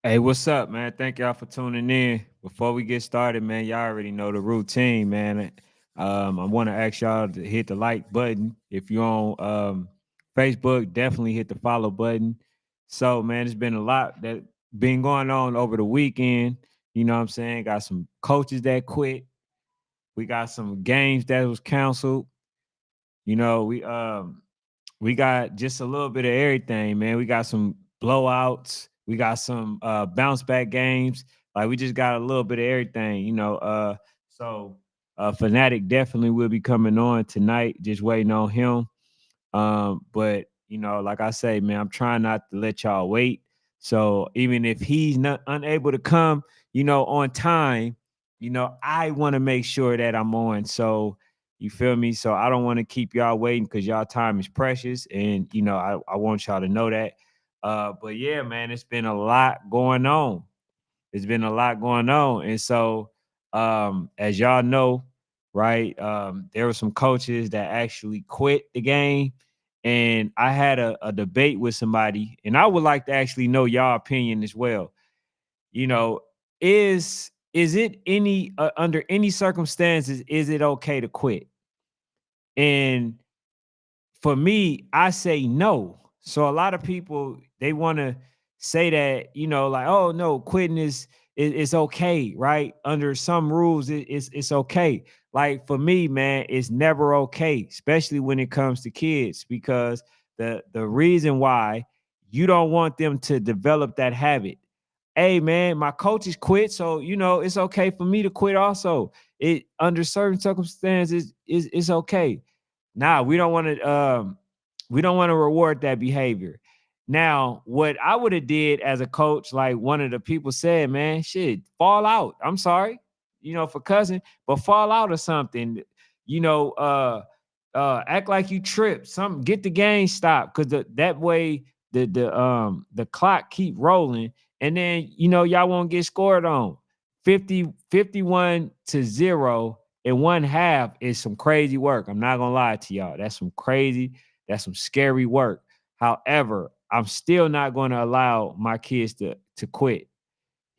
Hey, what's up, man? Thank y'all for tuning in. Before we get started, man, y'all already know the routine, man. I want to ask y'all to hit the like button. If you're on Facebook, definitely hit the follow button. So, man, it's been a lot that been going on over the weekend. You know what I'm saying? Got some coaches that quit. We got some games that was canceled. You know, we got just a little bit of everything, man. We got some blowouts. We got some bounce back games. Like we just got a little bit of everything, you know. So Fanatic definitely will be coming on tonight. Just waiting on him. But you know, like I say, man, I'm trying not to let y'all wait. So even if he's not unable to come, you know, on time, you know, I want to make sure that I'm on. So you feel me? So I don't want to keep y'all waiting because y'all time is precious. And you know, I want y'all to know that. But yeah, man, it's been a lot going on. It's been a lot going on. And so as y'all know, right, there were some coaches that actually quit the game. And I had a debate with somebody, and I would like to actually know y'all opinion as well. You know, is it any under any circumstances is it okay to quit? And for me, I say no. So a lot of people they want to say that, you know, like, oh no, quitting is okay, right? Under some rules, it's okay. Like for me, man, it's never okay, especially when it comes to kids, because the reason why you don't want them to develop that habit. Hey man, my coaches quit, so you know it's okay for me to quit also. It under certain circumstances is it's okay. Nah, we don't want to reward that behavior. Now, what I would have did as a coach, like one of the people said, man, shit, fall out. I'm sorry, you know, for cousin, but fall out or something. You know, act like you tripped. Something, get the game stopped, because that way the clock keep rolling, and then you know y'all won't get scored on. 51-0 in one half is some crazy work. I'm not gonna lie to y'all. That's some scary work. However, I'm still not going to allow my kids to quit.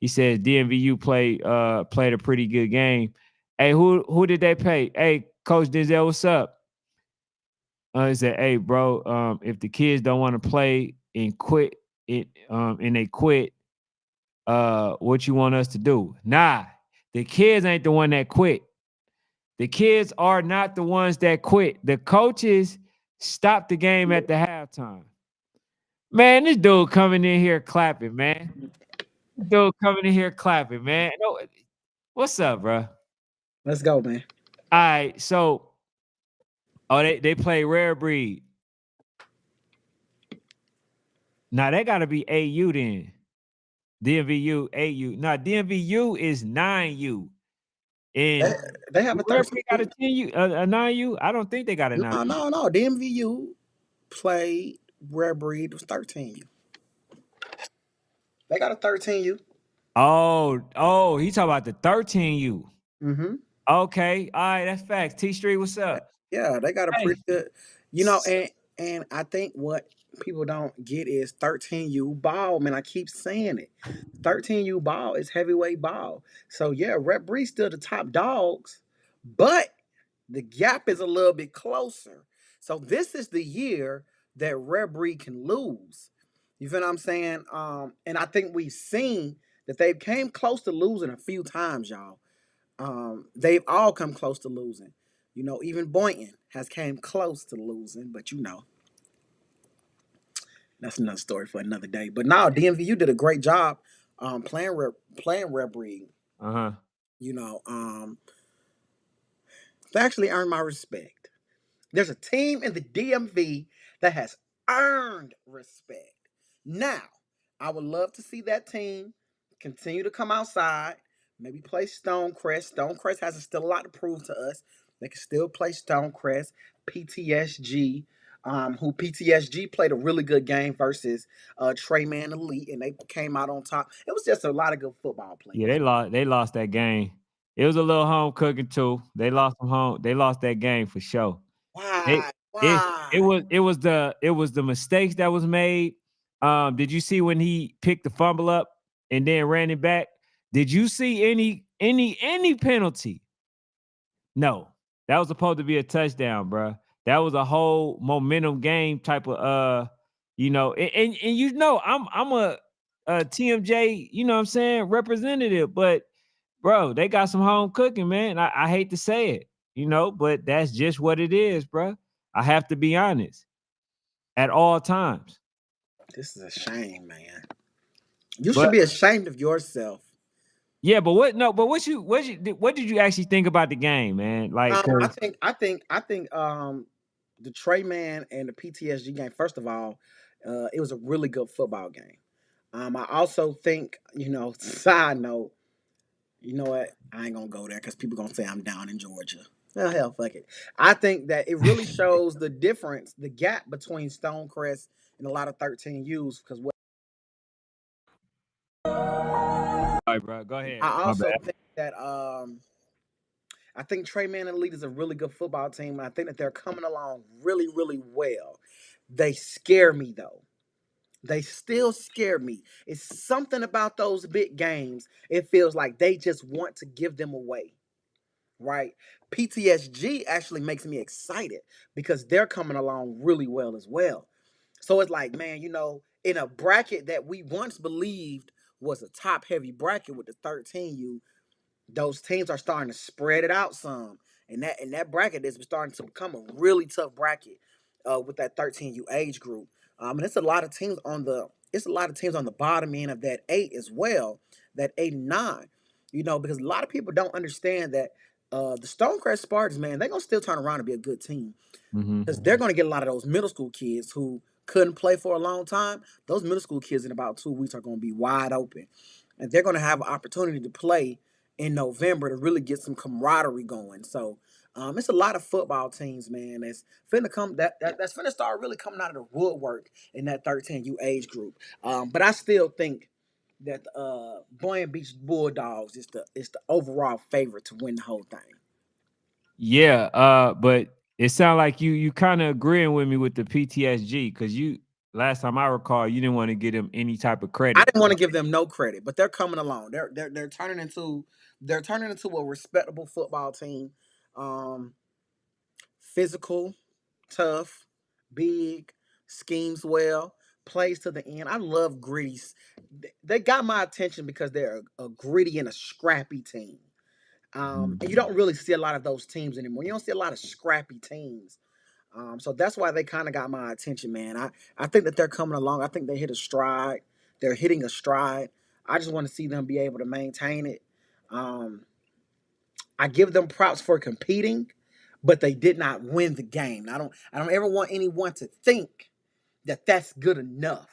He says DMVU played a pretty good game. Hey, who did they pay? Hey, Coach Denzel, what's up? He said, hey, bro, if the kids don't want to play and quit it, and they quit, what you want us to do? Nah, the kids ain't the one that quit. The kids are not the ones that quit. The coaches stopped the game at the halftime. Man, this dude coming in here clapping, man. This dude coming in here clapping, man. No, what's up, bro? Let's go, man. All right, so they play Rare Breed. Now they gotta be AU then. DMVU, AU. Now DMVU is 9U. They, And they have do a Rare Breed got 13. a 10U, a 9U? I don't think they got a 9U. No. The MVU played Rare Breed was 13U. They got a 13U. Oh, he talking about the 13U. Mm-hmm. Okay, all right, that's facts. T Street, what's up? Yeah, they got a Hey, pretty good, you know, and I think what people don't get is 13U ball, man. I keep saying it. 13U ball is heavyweight ball. So yeah, Rep Breed still the top dogs, but the gap is a little bit closer. So this is the year that Rep Breed can lose. You feel what I'm saying? And I think we've seen that they've came close to losing a few times, y'all. They've all come close to losing. You know, even Boynton has came close to losing, but you know, that's another story for another day. But now DMVU did a great job playing Rep Breed. uh-huh. You know, they actually earned my respect. There's a team in the DMV that has earned respect. Now, I would love to see that team continue to come outside, maybe play Stonecrest. Stonecrest has still a lot to prove to us. They can still play Stonecrest, PTSG, who PTSG played a really good game versus Trey Man Elite, and they came out on top. It was just a lot of good football playing. Yeah, they lost that game. It was a little home cooking too. They lost that game for sure. It Why? it it Why? was it was the mistakes that was made. Did you see when he picked the fumble up? and then ran it back. Did you see any penalty? No. That was supposed to be a touchdown, bro. That was a whole momentum game type of and you know I'm a TMJ, you know what I'm saying, representative, but bro, they got some home cooking, man. I hate to say it, but that's just what it is, bro. I have to be honest at all times. This is a shame, man. You should But be ashamed of yourself. yeah, but what did you actually think about the game, man? Like, I cause think the Trey Man and the PTSG game. First of all, it was a really good football game. I also think, side note, you know what? I ain't gonna go there because people gonna say I'm down in Georgia. Oh hell, fuck it. I think that it really shows the difference, the gap between Stonecrest and a lot of 13Us. Because what all right, bro, go ahead. I My also bad. think that I think Trey Man and Elite is a really good football team, and I think that they're coming along really, really well. They scare me though. They still scare me. It's something about those big games. It feels like they just want to give them away, right? PTSG actually makes me excited because they're coming along really well as well. So it's like, man, in a bracket that we once believed was a top heavy bracket with the 13U, those teams are starting to spread it out some, and that bracket is starting to become a really tough bracket with that 13U age group. And it's a lot of teams on the bottom end of that 8 as well, that 8 and 9. Because a lot of people don't understand that the Stonecrest Spartans, man, they're gonna still turn around and be a good team Mm-hmm. because they're gonna get a lot of those middle school kids who couldn't play for a long time. Those middle school kids in about 2 weeks are gonna be wide open, and they're gonna have an opportunity to play in November to really get some camaraderie going. So it's a lot of football teams, man, that's finna come that's finna start really coming out of the woodwork in that 13U age group. But I still think that Boyne Beach Bulldogs is the overall favorite to win the whole thing. Yeah, but it sounds like you kind of agreeing with me with the PTSG because you last time I recall you didn't want to give them any type of I credit. didn't want to give them no credit, but they're coming along. They're turning into a respectable football team. Um, Physical, tough, big, schemes well, plays to the end. I love gritty. They got my attention because they're a gritty and a scrappy team. And you don't really see a lot of those teams anymore. You don't see a lot of scrappy teams. So that's why they kind of got my attention, man. I think that they're coming along. I think they hit a stride. They're hitting a stride. I just want to see them be able to maintain it. Um, I give them props for competing, but they did not win the game. I don't ever want anyone to think that that's good enough.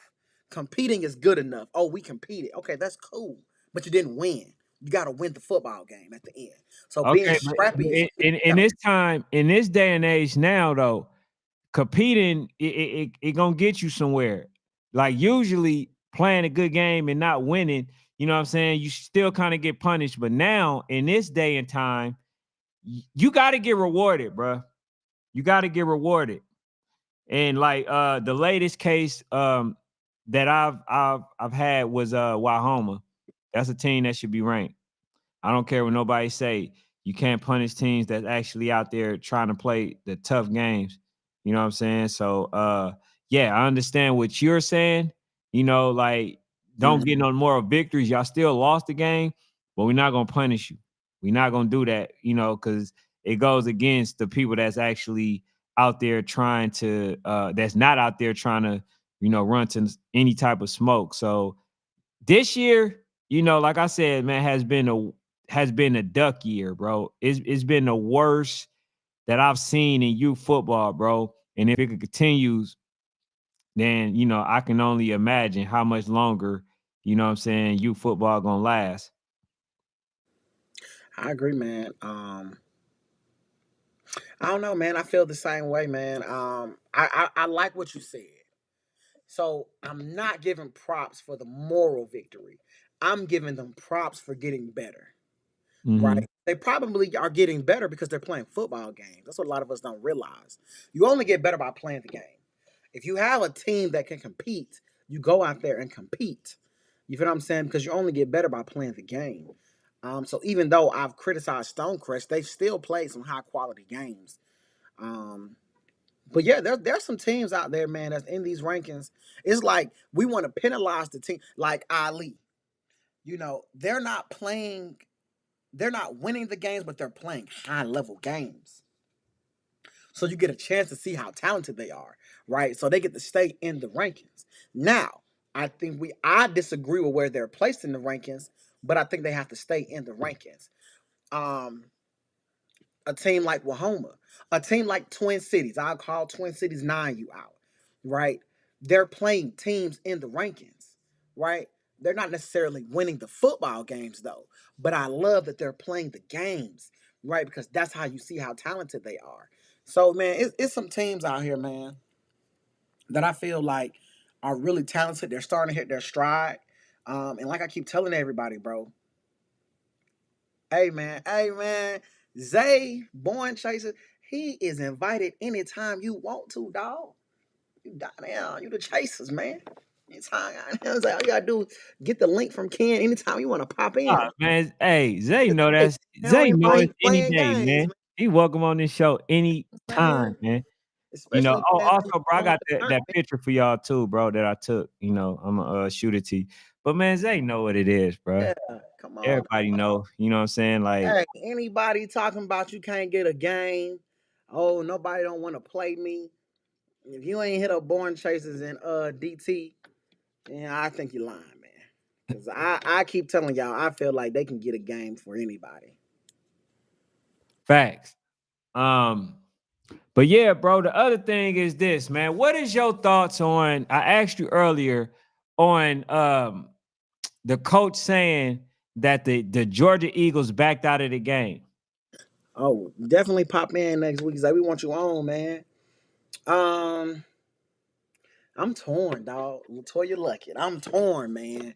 Competing is good enough. Oh, we competed. Okay, that's cool, but you didn't win. You got to win the football game at the end. So being Okay, but scrappy is in yeah. this time, in this day and age now, though, competing it gonna get you somewhere. Like usually playing a good game and not winning, you know what I'm saying? You still kind of get punished. But now in this day and time, you got to get rewarded, bro. You got to get rewarded. And like the latest case that I've had was Wahoma. That's a team that should be ranked. I don't care what nobody say. You can't punish teams that's actually out there trying to play the tough games. You know what I'm saying? So yeah, I understand what you're saying. Like don't get Mhm. no more victories. Y'all still lost the game, but we're not gonna punish you. We're not gonna do that, because it goes against the people that's actually out there trying to that's not out there trying to, run to any type of smoke. So this year, like I said, man, has been a duck year, bro. It's been the worst that I've seen in youth football, bro. And if it continues, then I can only imagine how much longer, what I'm saying, youth football gonna last. I agree, man. I don't know, man. I feel the same way, man. I like what you said. So I'm not giving props for the moral victory. I'm giving them props for getting better, Hmm. right? They probably are getting better because they're playing football games. That's what a lot of us don't realize. You only get better by playing the game. If you have a team that can compete, you go out there and compete. You feel what I'm saying? Because you only get better by playing the game. So even though I've criticized Stonecrest, they've still played some high quality games. Um, but yeah, there's some teams out there, man, that's in these rankings. It's like we want to penalize the team, like Ali. They're not playing, they're not winning the games, but they're playing high level games. So you get a chance to see how talented they are, right? So they get to stay in the rankings. Now, I disagree with where they're placed in the rankings, but I think they have to stay in the rankings. Um, a team like Wahoma, a team like Twin Cities, I'll call Twin Cities 9U out, right? They're playing teams in the rankings, right? They're not necessarily winning the football games though, but I love that they're playing the games, right? Because that's how you see how talented they are. So man, it's some teams out here, man, that I feel like are really talented. They're starting to hit their stride. And like I keep telling everybody, bro, hey man, Zay, Born Chaser, he is invited anytime you want to, dog. You down, you the chasers, man. Anytime, all you gotta do is get the link from Ken anytime you want to pop Ah, in. man, hey, Zay know Hey, they don't Zay even know know he it's any playing day, games, man. He welcome on this show any man. time, man. Especially Oh, playing also, bro, I on got the that tournament. picture for y'all too, bro, that I took. I'm a shoot it to you. But man, Zay know what it is, bro. Yeah, come on. Everybody know, you know what I'm saying? Like, Hey, anybody talking about you can't get a game? Oh, nobody don't want to play me. If you ain't hit up Born Chasers and DT, yeah, I think you're lying, man. Cause I keep telling y'all, I feel like they can get a game for anybody. facts. Um, but yeah, bro, the other thing is this, man. What is your thoughts on I asked you earlier on the coach saying that the Georgia Eagles backed out of the game? Oh, definitely pop in next week. Say we want you on, man. Um, I'm torn, dog. Latoya Luckett. I'm torn, man,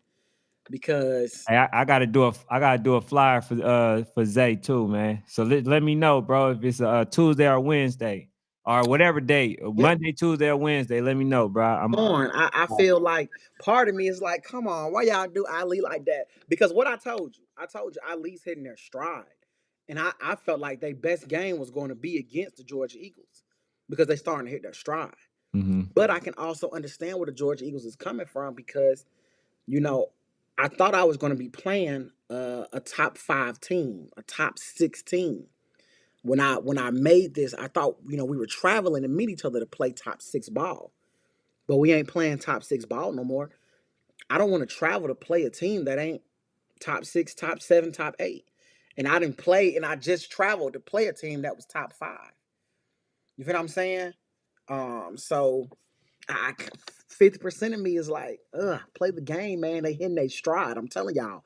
because I gotta do a flyer for Zay too, man. So let me know, bro, if it's a Tuesday or Wednesday or whatever day, yeah, Monday, Tuesday, or Wednesday. Let me know, bro. torn. I feel like part of me is like, come on, why y'all do Ali like that? Because what I told you, Ali's hitting their stride. And I felt like their best game was going to be against the Georgia Eagles because they starting to hit their stride. Mhm. But I can also understand where the Georgia Eagles is coming from because, you know, I thought I was going to be playing a top 5 team, a top 6 team. When I made this, I thought, we were traveling to meet each other to play top 6 ball. But we ain't playing top 6 ball no more. I don't want to travel to play a team that ain't top 6, top 7, top 8. And I didn't play, and I just traveled to play a team that was top 5. You feel what I'm saying? So 50% of me is like, play the game, man. They hitting their stride. I'm telling y'all,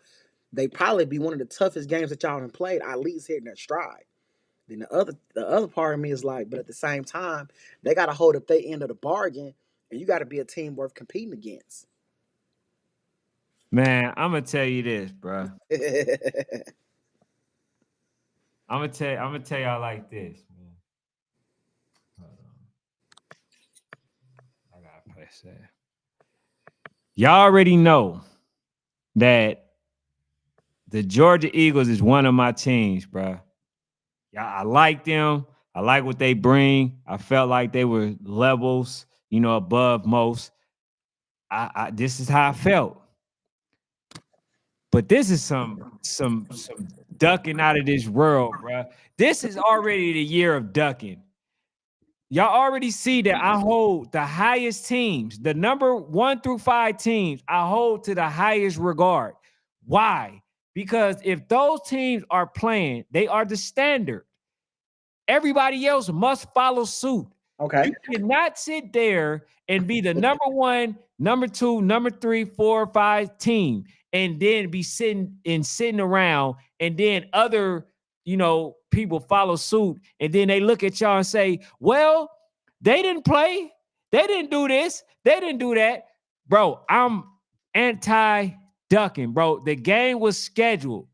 they probably be one of the toughest games that y'all have played. At least hitting their stride. Then the other part of me is like, but at the same time, they got to hold up their end of the bargain, and you got to be a team worth competing against. Man, I'm gonna tell you this, bro. I'm gonna tell y'all like this, man. Hold on. I gotta press that. Y'all already know that the Georgia Eagles is one of my teams, bro. Yeah, I like them. I like what they bring. I felt like they were levels, above most. I this is how I felt. But this is some ducking out of this world, bro. This is already the year of ducking. Y'all already see that I hold the highest teams, the number 1 through 5 teams, I hold to the highest regard. Why? Because if those teams are playing, they are the standard. Everybody else must follow suit. Okay. You cannot sit there and be the number 1, number 2, number 3, 4, 5 team and then be sitting around and then other, people follow suit and then they look at y'all and say, "Well, they didn't play. They didn't do this. They didn't do that." Bro, I'm anti ducking, bro. The game was scheduled.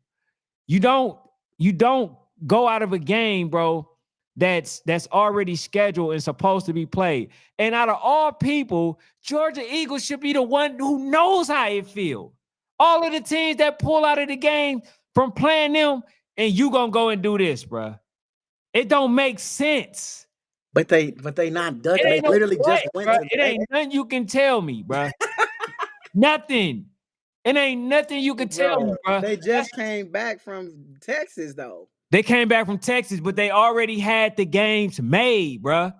You don't you don't go out of a game, bro, that's already scheduled and supposed to be played. And out of all people, Georgia Eagles should be the one who knows how it feels. All of the teams that pull out of the game from playing them, and you gonna go and do this, bro. It don't make sense. But they not It ducking. They ain't no literally what, just went bro. to It ain't nothing you can tell me, bro. Nothing. It ain't nothing you can tell me, bro. bro. They just came back from Texas though. They came back from Texas, but they already had the games made, bro.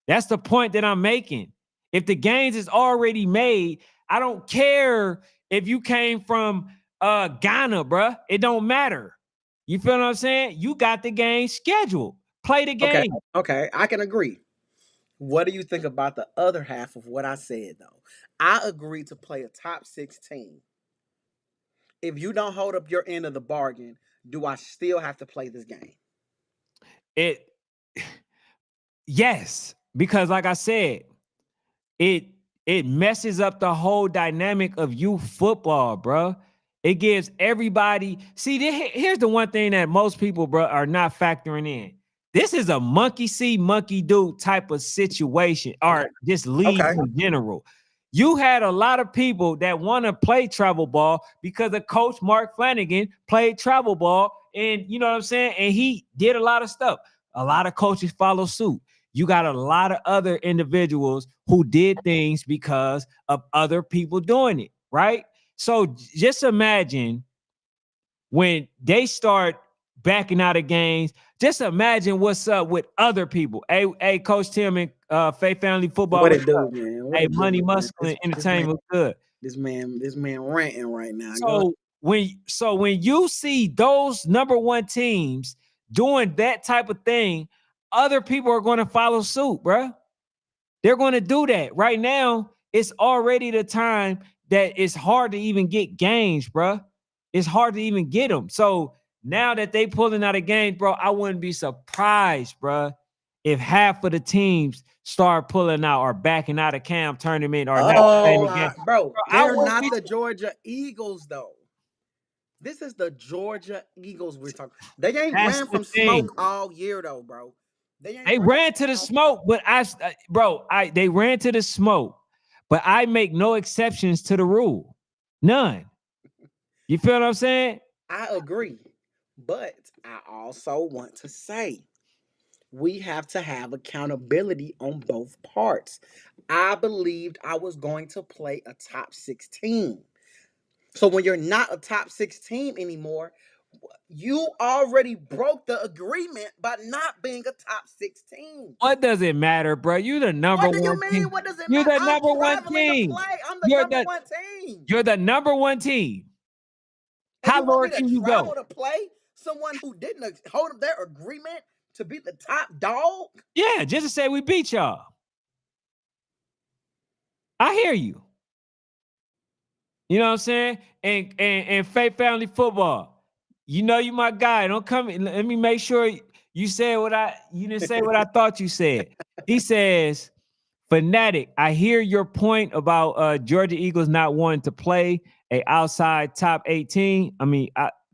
That's the point that I'm making. If the games is already made, I don't care if you came from Ghana, bro. It don't matter. You feel what I'm saying? You got the game scheduled. Play the Okay, game. okay, I can agree. What do you think about the other half of what I said though? I agree to play a top 16. If you don't hold up your end of the bargain, do I still have to play this game? It yes, because like I said, it it messes up the whole dynamic of youth football, bro. It gives everybody. See, here's the one thing that most people, bro, are not factoring in. This is a monkey see, monkey do type of situation, Okay. or just league Okay. in general. You had a lot of people that want to play travel ball because of Coach Mark Flanagan played travel ball, and you know what I'm saying? And he did a lot of stuff. A lot of coaches follow suit. You got a lot of other individuals who did things because of other people doing it, right? So just imagine when they start backing out of games, just imagine what's up with other people. Hey, Coach Tim and Faith Family Football, What what's it up? do, man? What Hey, it do, Money man? Muscle and Entertainment, good. This man ranting right now. Go ahead. So when you see those number one teams doing that type of thing, other people are going to follow suit, bro. They're going to do that. Right now, it's already the time that it's hard to even get games, bro. It's hard to even get them. So now that they pulling out of games, bro, I wouldn't be surprised, bro, if half of the teams start pulling out or backing out of camp tournament or not playing the game. Bro, Bro, I they're wouldn't not be. the Georgia Eagles though. This is the Georgia Eagles we're talking. They ain't That's ran the from thing. smoke all year though, bro. They ain't They ran ran to the from smoke. smoke, but they ran to the smoke, but I make no exceptions to the rule. None. You feel what I'm saying? I agree. But I also want to say we have to have accountability on both parts. I believed I was going to play a top 16. So when you're not a top 16 anymore, you already broke the agreement by not being a top 16. What does it matter, bro? You the number What do you one mean? team. What does it You're matter? the I'm number one traveling to team. play. I'm the You're number the one team. you're the number one team. And How you want lower me to can you go? travel to play someone who didn't hold up their agreement to be the top dog? Yeah, just to say we beat y'all. I hear you. You know what I'm saying? And Faith Family Football. You know you my guy. Don't come. Let me make sure you said you didn't say what I thought you said. He says, Fanatic, I hear your point about Georgia Eagles not wanting to play a outside top 18.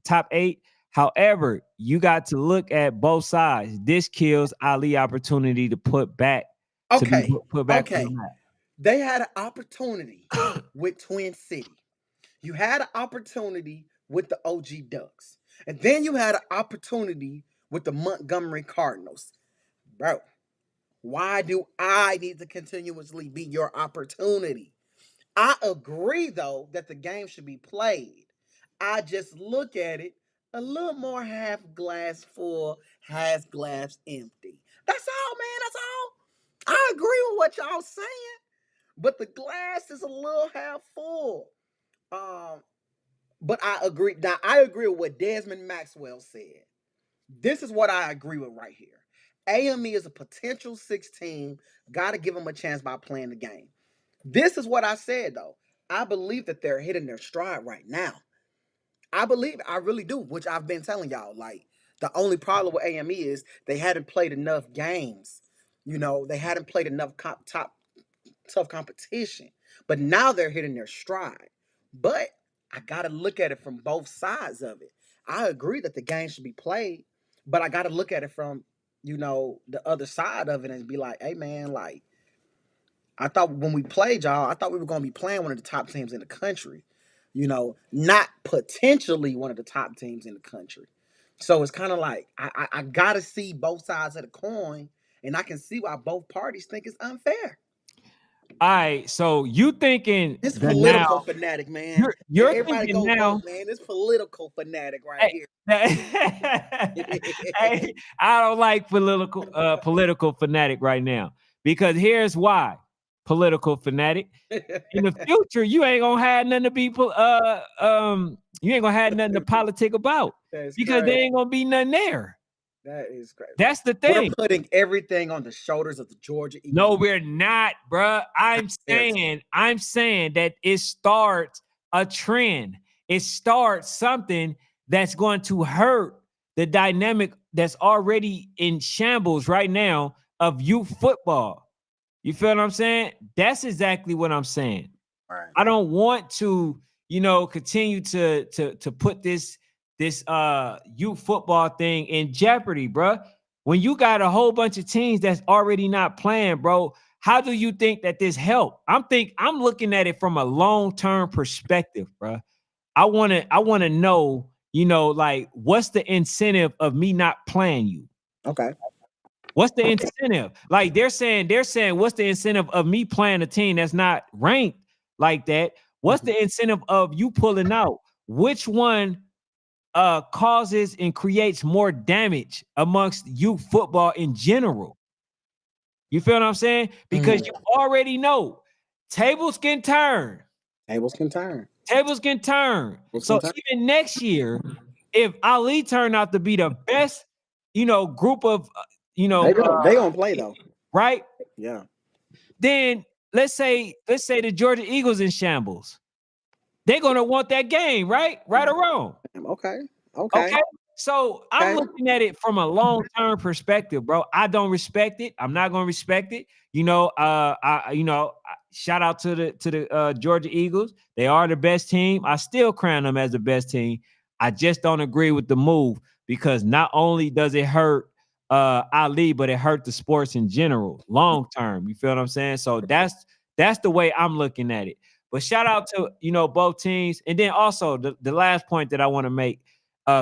Top 8. However, you got to look at both sides. This kills Ali opportunity to put back to be Okay, put back on the okay. map. They had an opportunity with Twin City. You had an opportunity with the OG Ducks. And then you had an opportunity with the Montgomery Cardinals. Bro, why do I need to continuously be your opportunity? I agree, though, that the game should be played. I just look at it a little more half glass full, half glass empty. That's all, man. That's all. I agree with what y'all saying, but the glass is a little half full. Um, but I agree. Now, I agree with what Desmond Maxwell said. This is what I agree with right here. AME is a potential 16. Got to give them a chance by playing the game. This is what I said, though. I believe that they're hitting their stride right now. I really do, which I've been telling y'all. Like, the only problem with AME is they hadn't played enough games. You know, they hadn't played enough tough competition. But now they're hitting their stride. But I got to look at it from both sides of it. I agree that the game should be played, but I got to look at it from, the other side of it and be like, hey, man, like, I thought when we played y'all, I thought we were going to be playing one of the top teams in the country. not potentially one of the top teams in the country. So it's kind of like I gotta see both sides of the coin, and I can see why both parties think it's unfair. All right, so you thinking It's that political now fanatic, man. you're Everybody thinking go now. vote, man. It's political fanatic right Hey, here. hey, I don't like political fanatic right now because here's why. Political fanatic. In the future, you ain't gonna have nothing to be you ain't gonna have nothing to politic about That's because there crazy. ain't gonna be nothing there. That is crazy. That's the We're thing. putting everything on the shoulders of the Georgia Eagles. No, we're not, bruh. I'm saying that it starts a trend. It starts something that's going to hurt the dynamic that's already in shambles right now of youth football. You feel what I'm saying? That's exactly what I'm saying. Right. I don't want to, continue to put this youth football thing in jeopardy, bruh. When you got a whole bunch of teams that's already not playing, bro, how do you think that this help? I'm looking at it from a long-term perspective, bro. I want to know, like what's the incentive of me not playing you? Okay. What's the incentive? Like they're saying, what's the incentive of me playing a team that's not ranked like that? What's the incentive of you pulling out? Which one causes and creates more damage amongst youth football in general? You feel what I'm saying? Because you already know tables can turn. Tables can turn. So even next year, if Ali turned out to be the best, group of, they gonna play though, right? Yeah. Then let's say the Georgia Eagles in shambles. They're gonna want that game, right? Right or wrong? Okay. So I'm looking at it from a long-term perspective, bro. I don't respect it. I'm not gonna respect it. Shout out to the Georgia Eagles. They are the best team. I still crown them as the best team. I just don't agree with the move because not only does it hurt Ali, but it hurt the sports in general, long term. You feel what I'm saying? So that's the way I'm looking at it. But shout out to both teams, and then also the last point that I want to make.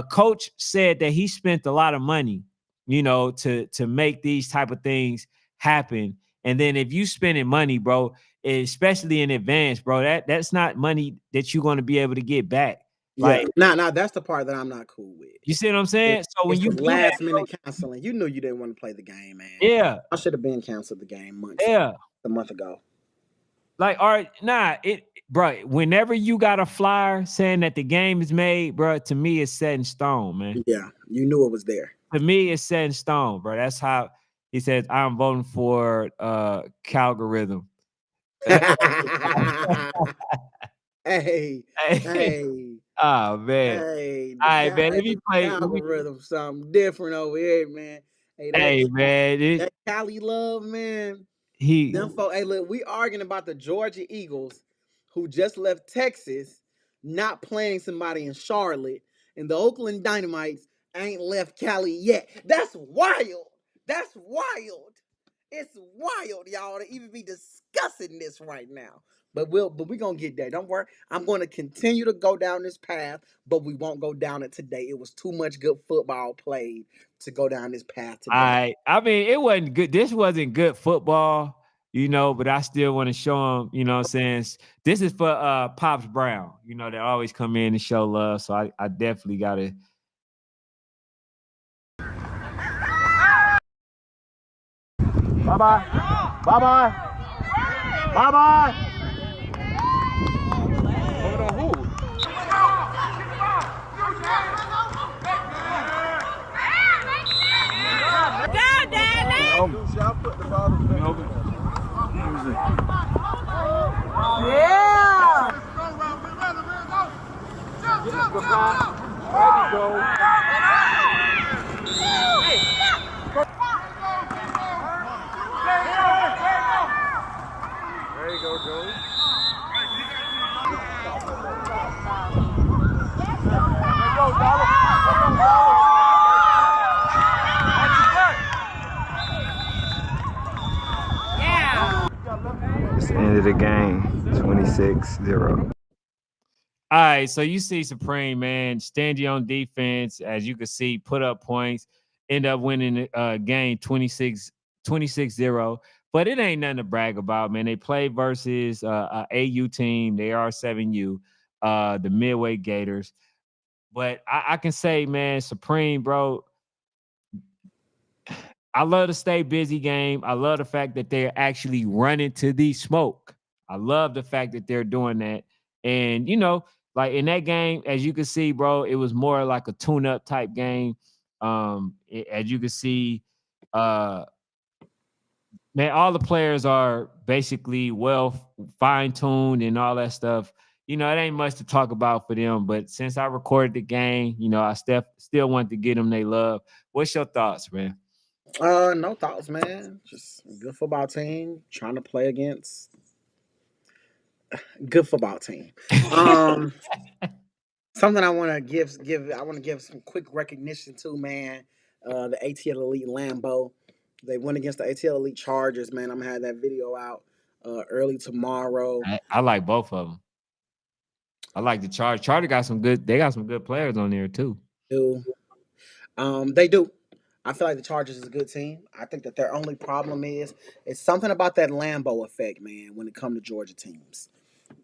Coach said that he spent a lot of money, to make these type of things happen. And then if you spending money, bro, especially in advance, bro, that's not money that you're going to be able to get back. Like, now that's the part that I'm not cool with. You see what I'm saying? So when you last minute canceling, you knew you didn't want to play the game, man. Yeah, I should have been canceled the game a month ago. Like, all right, bro. Whenever you got a flyer saying that the game is made, bro, to me it's set in stone, man. Yeah, you knew it was there. To me, it's set in stone, bro. That's how he says I'm voting for Calgorithm. Hey. Oh man. Hey, all right, man. Let me play algorithm something different over here, man. Hey, man. That Cali love, man. Hey, look, we arguing about the Georgia Eagles who just left Texas, not playing somebody in Charlotte, and the Oakland Dynamites ain't left Cali yet. That's wild. That's wild. It's wild, y'all, to even be discussing this right now. But we're gonna get there. Don't worry. I'm gonna continue to go down this path, but we won't go down it today. It was too much good football played to go down this path today. I mean, it wasn't good. This wasn't good football, but I still want to show them, what I'm saying? This is for Pops Brown, they always come in and show love. So I definitely gotta. Bye-bye. Bye-bye. Bye-bye. Hold on, who? Down, Daddy! Yeah! There you go, Joey. Yeah! It's the end of the game, 26-0. All right, so you see Supreme, man, stingy on defense, as you can see, put up points, end up winning the game 26-0. But it ain't nothing to brag about, man. They play versus a AU team. They are 7U, the Midway Gators. But I can say, man, Supreme, bro, I love the stay busy game. I love the fact that they're actually running to the smoke. I love the fact that they're doing that. And, like in that game, as you can see, bro, it was more like a tune-up type game. As you can see, man, all the players are basically well fine-tuned and all that stuff. It ain't much to talk about for them. But since I recorded the game, I still want to get them they love. What's your thoughts, man? No thoughts, man. Just a good football team trying to play against good football team. Um, Something I want to give. I want to give some quick recognition to, man. The ATL Elite Lambeau. They went against the ATL Elite Chargers, man. I'm gonna have that video out early tomorrow. I like both of them. I like the Charger. Charger got some good. They got some good players on there too. They do. I feel like the Chargers is a good team. I think that their only problem is it's something about that Lambeau effect, man. When it comes to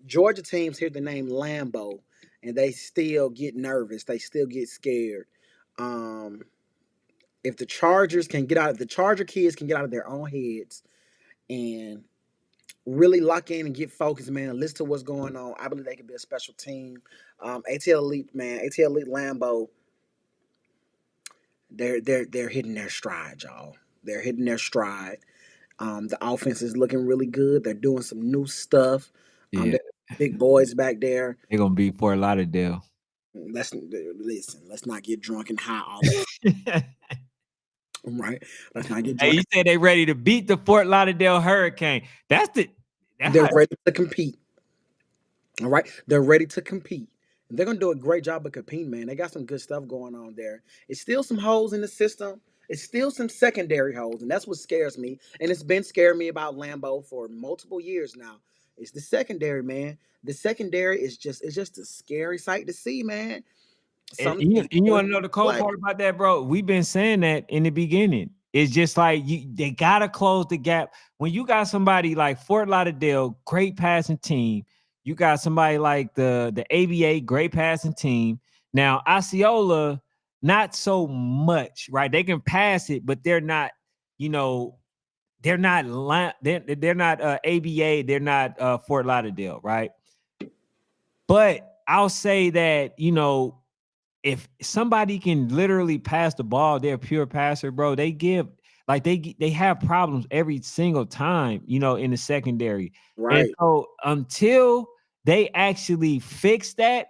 Georgia teams hear the name Lambeau and they still get nervous. They still get scared. Um, if the Charger kids can get out of their own heads and really lock in and get focused, man, and listen to what's going on, I believe they can be a special team. ATL Elite, man, ATL Elite Lambeau, they're hitting their stride, y'all. They're hitting their stride. The offense is looking really good. They're doing some new stuff. Yeah, Big boys back there. they're gonna be Fort Lauderdale. Let's listen. Let's not get drunk and high all the time. Right? Let's not get Hey, drunk. you said they ready to beat the Fort Lauderdale Hurricane. They're ready to compete. All right, they're ready to compete. They're gonna do a great job of competing, man. They got some good stuff going on there. It's still some holes in the system. It's still some secondary holes, and that's what scares me. And it's been scaring me about Lambeau for multiple years now. It's the secondary, man. The secondary is just a scary sight to see, man. And Some you, teams and you want to know don't the cold play. part about that, bro? We've been saying that in the beginning. It's just like they gotta close the gap. When you got somebody like Fort Lauderdale, great passing team. You got somebody like the ABA, great passing team. Now Osceola, not so much, right? They can pass it, but they're not, they're not they're not ABA, they're not Fort Lauderdale, right? But I'll say that, if somebody can literally pass the ball, they're a pure passer, bro. They give like they have problems every single time, in the secondary. And Right. so until they actually fix that,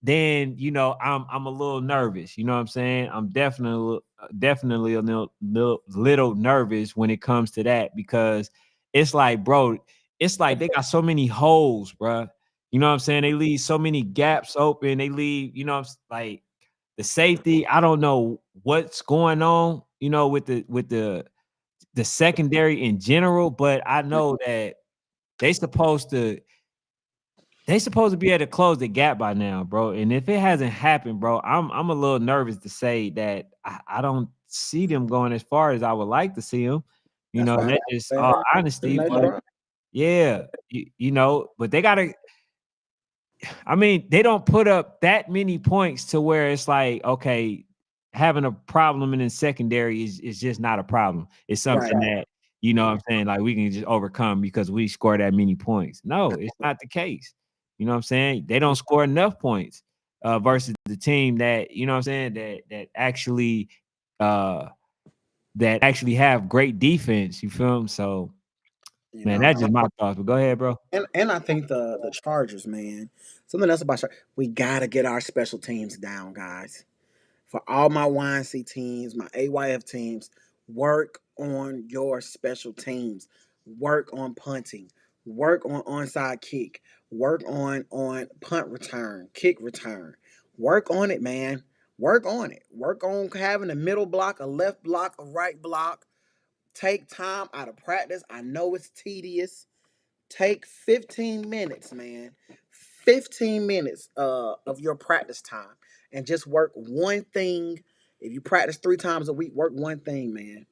then I'm a little nervous. You know what I'm saying? I'm definitely a little nervous when it comes to that because it's like, bro, it's like they got so many holes, bro. You know what I'm saying? They leave so many gaps open. They leave, like the safety. I don't know what's going on, with the secondary in general, but I know that they supposed to be able to close the gap by now, bro. And if it hasn't happened, bro, I'm a little nervous to say that I don't see them going as far as I would like to see them. That's fine. That is all honesty. Nice But try. yeah, but they gotta. I mean, they don't put up that many points to where it's like, okay, having a problem in the secondary is just not a problem. It's something Right. that, what I'm saying, like we can just overcome because we score that many points. No, it's not the case. You know what I'm saying? They don't score enough points versus the team that, you know what I'm saying, that actually have great defense. You feel me? So, You man, know, that's just my thoughts. But go ahead, bro. and I think the Chargers, man. Something else about we gotta get our special teams down, guys. For all my YNC teams, my AYF teams, work on your special teams. Work on punting. Work on onside kick. Work on punt return, kick return. Work on it, man. Work on it. Work on having a middle block, a left block, a right block. Take time out of practice. I know it's tedious. Take 15 minutes, man. 15 minutes of your practice time and just work one thing. If you practice 3 times a week, work one thing, man.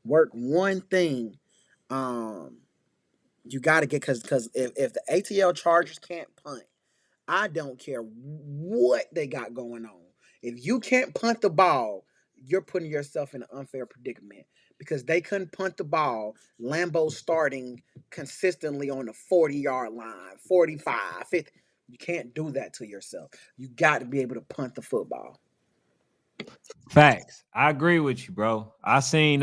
Work one thing. Um, you got to get because if the ATL Chargers can't punt, I don't care what they got going on. If you can't punt the ball, you're putting yourself in an unfair predicament because they couldn't punt the ball. Lambeau's starting consistently on the 40-yard line, 45, 50. You can't do that to yourself. You got to be able to punt the football. Facts. I agree with you, bro. I seen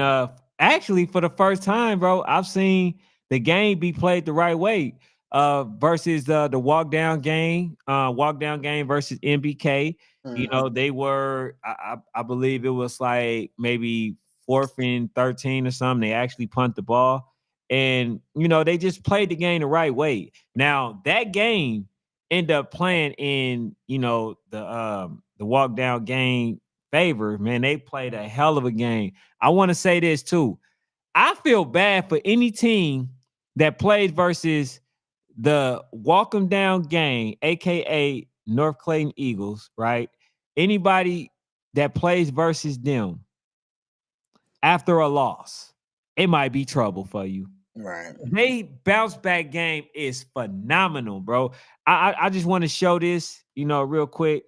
actually for the first time, bro, I've seen the game be played the right way. Versus the walk down game versus MBK. You know, they were I believe it was like maybe 4th and 13 or something. They actually punt the ball. And you know, they just played the game the right way. Now that game ended up playing in, you know, the walk down game favor, man. They played a hell of a game. I want to say this too. I feel bad for any team that plays versus the walk 'em down gang, aka North Clayton Eagles, right? Anybody that plays versus them after a loss, it might be trouble for you. Right. They bounce back game is phenomenal, bro. I just want to show this, you know, real quick.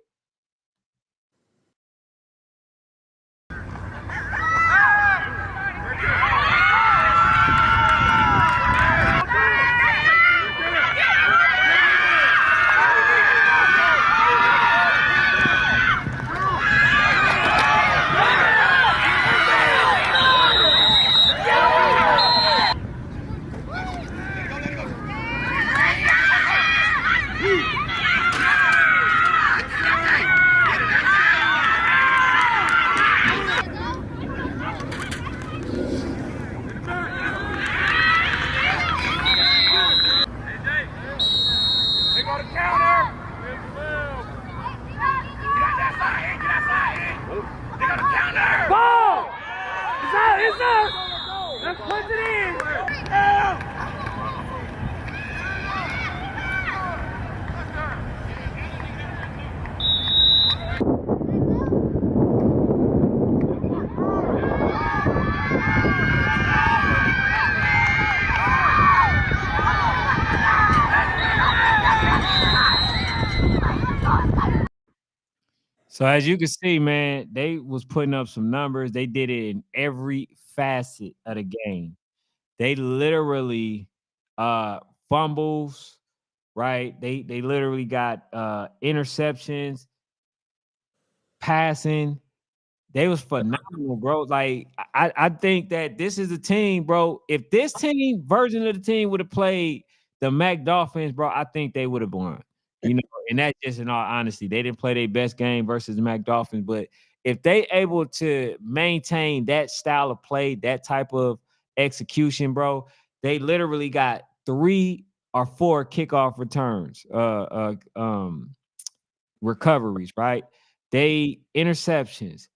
So as you can see, man, they was putting up some numbers. They did it in every facet of the game. They literally fumbles, right? They literally got interceptions, passing. They was phenomenal, bro. Like I think that this is a team, bro. If this team version of the team would have played the Mac Dolphins, bro, I think they would have won. You know, and that's just in all honesty. They didn't play their best game versus the Mac Dolphins, but if they able to maintain that style of play, that type of execution, bro, they literally got 3 or 4 kickoff returns, recoveries, right? They interceptions,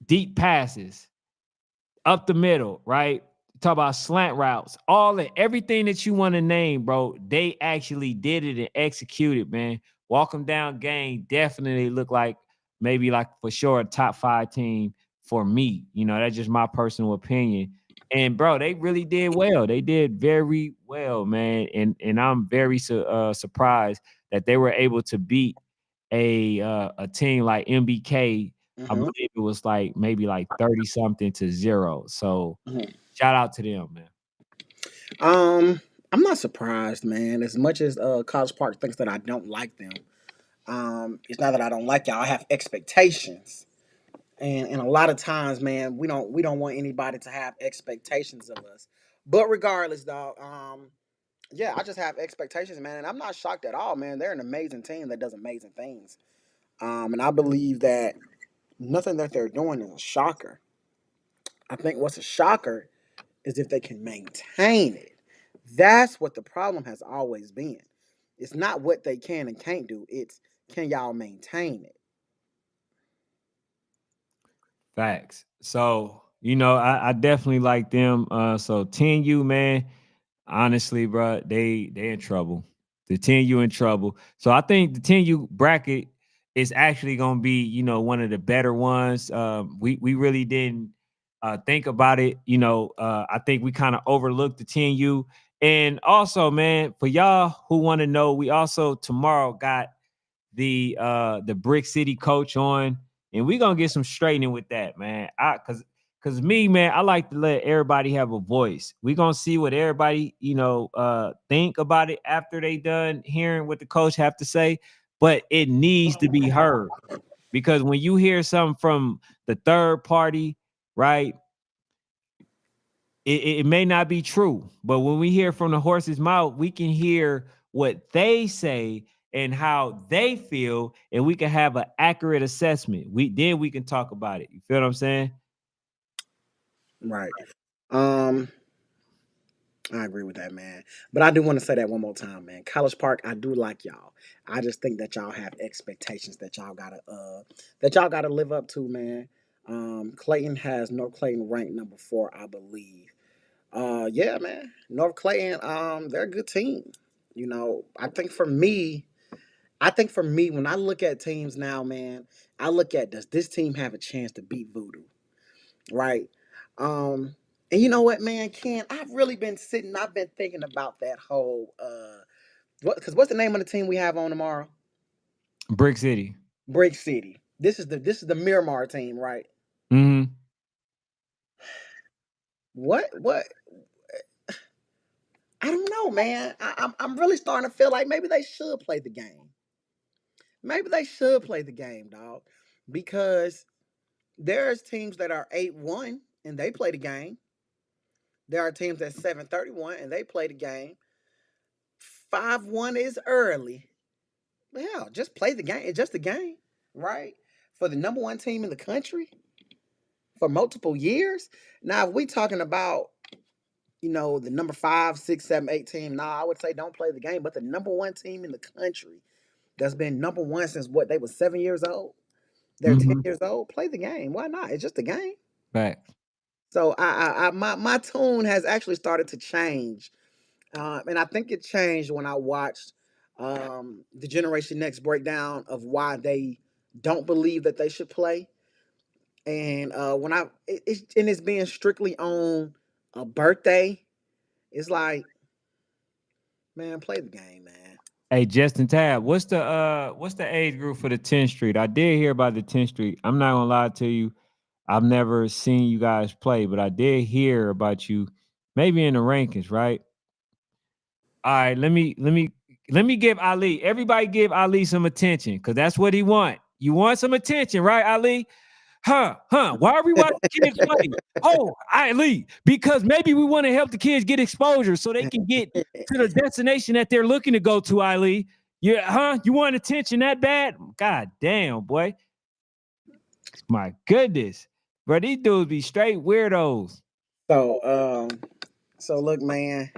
deep passes, up the middle, right? Talk about slant routes, everything that you want to name, bro. They actually did it and executed, man. Walk them down game definitely look like maybe like for sure a top 5 team for me. You know, that's just my personal opinion. And bro, they really did well. They did very well, man. And I'm very surprised that they were able to beat a team like MBK. I believe it was like maybe like 30 something to 0. So shout out to them, man. I'm not surprised, man. As much as College Park thinks that I don't like them, it's not that I don't like y'all. I have expectations, and a lot of times, man, we don't want anybody to have expectations of us. But regardless, dog, yeah, I just have expectations, man, and I'm not shocked at all, man. They're an amazing team that does amazing things, and I believe that nothing that they're doing is a shocker. I think what's a shocker is if they can maintain it. That's what the problem has always been. It's not what they can and can't do. It's can y'all maintain it? Facts. So, you know, I definitely like them. So 10U, man, honestly, bro, they in trouble. The 10U in trouble. So I think the 10U bracket is actually going to be, you know, one of the better ones. We really didn't think about it. You know, I think we kind of overlooked the 10U. And also, man, for y'all who want to know, we also tomorrow got the Brick City coach on, and we're gonna get some straightening with that, man. Cause me, man, I like to let everybody have a voice. We're gonna see what everybody, you know, think about it after they done hearing what the coach have to say, but it needs to be heard. Because when you hear something from the third party, right, it may not be true, but when we hear from the horse's mouth, we can hear what they say and how they feel, and we can have an accurate assessment. We can talk about it. You feel what I'm saying? Right. I agree with that, man. But I do want to say that one more time, man. College Park, I do like y'all. I just think that y'all have expectations that y'all gotta live up to, man. Clayton has North Clayton ranked number 4, I believe. Yeah, man. North Clayton, they're a good team. You know, I think for me, when I look at teams now, man, I look at, does this team have a chance to beat Voodoo? Right? And you know what, man, Ken, I've been thinking about that whole what's the name of the team we have on tomorrow? Brick City. Brick City. This is the Miramar team, right? Mm-hmm. What I don't know, man. I'm really starting to feel like maybe they should play the game. Maybe they should play the game, dog. Because there's teams that are 8-1 and they play the game. There are teams that's 7-31 and they play the game. 5-1 is early. Hell, just play the game. It's just a game, right? For the number one team in the country for multiple years. Now, if we talking about, the number 5, 6, 7, 8 team, I would say don't play the game. But the number one team in the country that's been number one since what, they were 7 years old? They're 10 Mm-hmm. years old. Play the game. Why not? It's just a game. Back. So my tune has actually started to change, and I think it changed when I watched the Generation Next breakdown of why they don't believe that they should play, and when it's being strictly on a birthday, it's like, man, play the game, man. Hey, Justin Tab, what's the age group for the 10th Street? I did hear about the 10th Street. I'm not gonna lie to you. I've never seen you guys play, but I did hear about you, maybe in the rankings, right? All right, let me give Ali. Everybody give Ali some attention, because that's what he want. You want some attention, right, Ali? Huh? Why are we watching kids play? Oh, Ali, because maybe we want to help the kids get exposure so they can get to the destination that they're looking to go to, Ali. Yeah, huh? You want attention that bad? God damn, boy. My goodness. Bro, these dudes be straight weirdos. So look, man,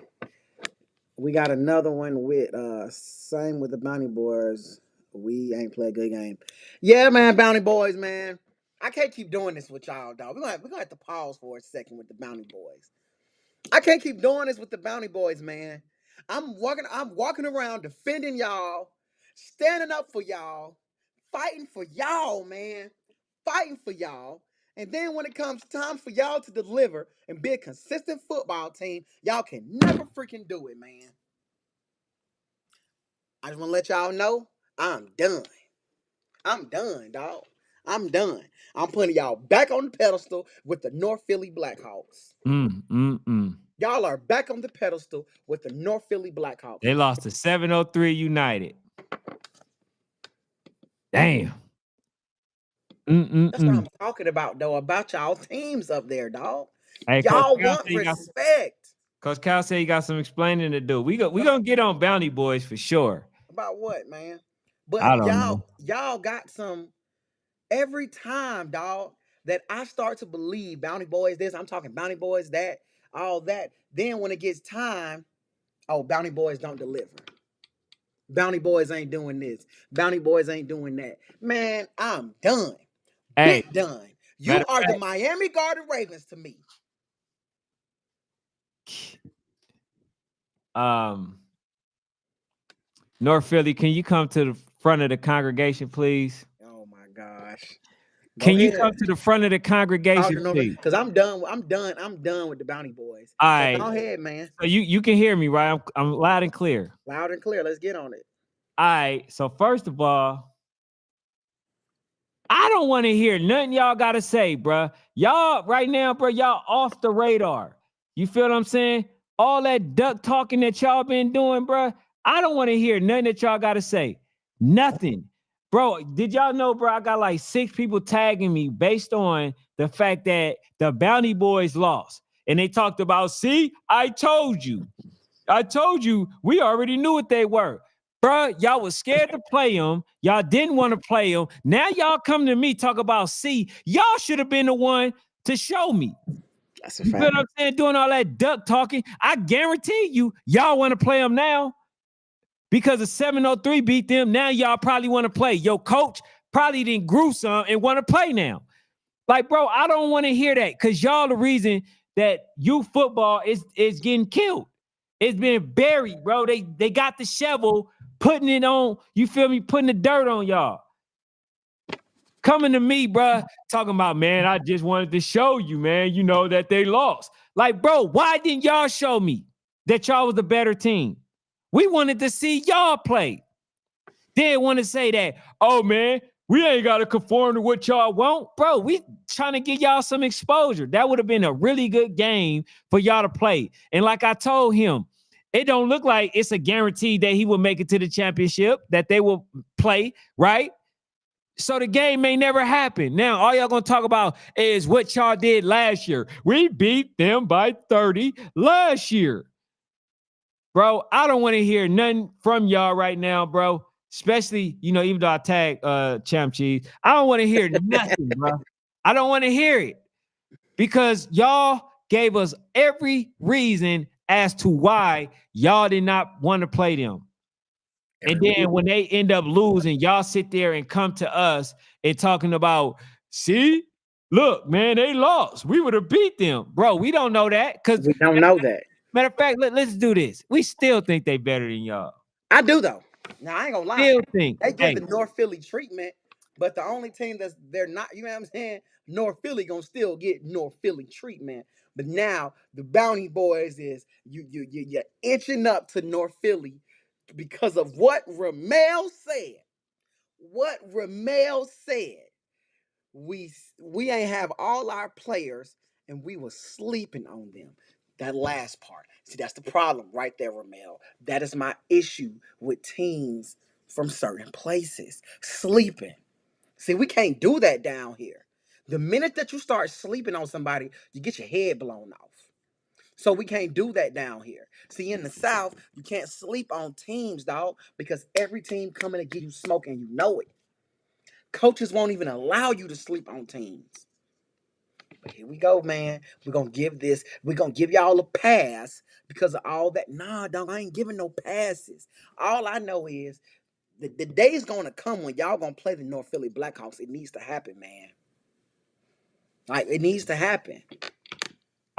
we got another one with same with the Bounty Boys. We ain't play a good game. Yeah, man, Bounty Boys, man. I can't keep doing this with y'all, dog. We're gonna have to pause for a second with the Bounty Boys. I can't keep doing this with the Bounty Boys, man. I'm walking around defending y'all, standing up for y'all, fighting for y'all, man. Fighting for y'all. And then when it comes time for y'all to deliver and be a consistent football team, y'all can never freaking do it, man. I just want to let y'all know I'm done. I'm done, dog. I'm done. I'm putting y'all back on the pedestal with the North Philly Blackhawks. Y'all are back on the pedestal with the North Philly Blackhawks. They lost to 703 United. Damn. That's what I'm talking about, though, about y'all teams up there, dog. Hey, y'all want respect. Coach Cal said you got some explaining to do. We gonna get on Bounty Boys for sure. About what, man? I But don't know. y'all got some every time, dog, that I start to believe Bounty Boys this, I'm talking Bounty Boys that, all that. Then when it gets time, oh, Bounty Boys don't deliver. Bounty Boys ain't doing this. Bounty Boys ain't doing that. Man, I'm done. Hey, Big done. You are the Miami Garden Ravens to me. North Philly, can you come to the front of the congregation, please? Oh my gosh. Go Can you ahead. come to the front of the Talk congregation, to North please? because I'm done. I'm done with the Bounty Boys. All So right. go ahead, man. So you can hear me, right? I'm loud and clear. Loud and clear. Let's get on it. All right. So first of all, I don't want to hear nothing y'all got to say, bruh. Y'all right now, bruh, y'all off the radar. You feel what I'm saying? All that duck talking that y'all been doing, bruh. I don't want to hear nothing that y'all got to say. Nothing. Bro, did y'all know, bro, I got like 6 people tagging me based on the fact that the Bounty Boys lost. And they talked about, see, I told you. We already knew what they were. Bruh, y'all was scared to play them. Y'all didn't want to play them. Now y'all come to me talk about C. Y'all should have been the one to show me. That's a You fact. feel what I'm saying? Doing all that duck talking. I guarantee you, y'all want to play them now. Because the 703 beat them. Now y'all probably want to play. Your coach probably didn't grew some and want to play now. Like, bro, I don't want to hear that because y'all the reason that youth football is getting killed. It's been buried, bro. They got the shovel, putting it on, you feel me, putting the dirt on y'all. Coming to me, bro, talking about, man, I just wanted to show you, man, you know, that they lost. Like, bro, why didn't y'all show me that y'all was the better team? We wanted to see y'all play. They didn't want to say that, oh, man, we ain't got to conform to what y'all want. Bro, we trying to get y'all some exposure. That would have been a really good game for y'all to play. And like I told him, it don't look like it's a guarantee that he will make it to the championship, that they will play, right? So the game may never happen. Now, all y'all going to talk about is what y'all did last year. We beat them by 30 last year. Bro, I don't want to hear nothing from y'all right now, bro. Especially, you know, even though I tag Champ Cheese, I don't want to hear nothing, bro. I don't want to hear it because y'all gave us every reason as to why y'all did not want to play them. And then when they end up losing, y'all sit there and come to us and talking about, see, look, man, they lost. We would have beat them. Bro, we don't know that because We don't know that. matter of fact, let's do this. We still think they better than y'all. I do though. Now I ain't gonna lie. Still think. They give Hey, the North Philly treatment, but the only team that's they're not, you know what I'm saying? North Philly gonna still get North Philly treatment. But now the Bounty Boys is you're inching up to North Philly because of what Ramel said. What Ramel said. We ain't have all our players and we was sleeping on them. That last part. See, that's the problem right there, Ramel. That is my issue with teams from certain places. Sleeping. See, we can't do that down here. The minute that you start sleeping on somebody, you get your head blown off. So we can't do that down here. See, in the South, you can't sleep on teams, dog, because every team coming to give you smoke and you know it. Coaches won't even allow you to sleep on teams. But here we go, man. We're going to give y'all a pass because of all that. Nah, dog, I ain't giving no passes. All I know is the day's going to come when y'all going to play the North Philly Blackhawks. It needs to happen, man. Like, it needs to happen.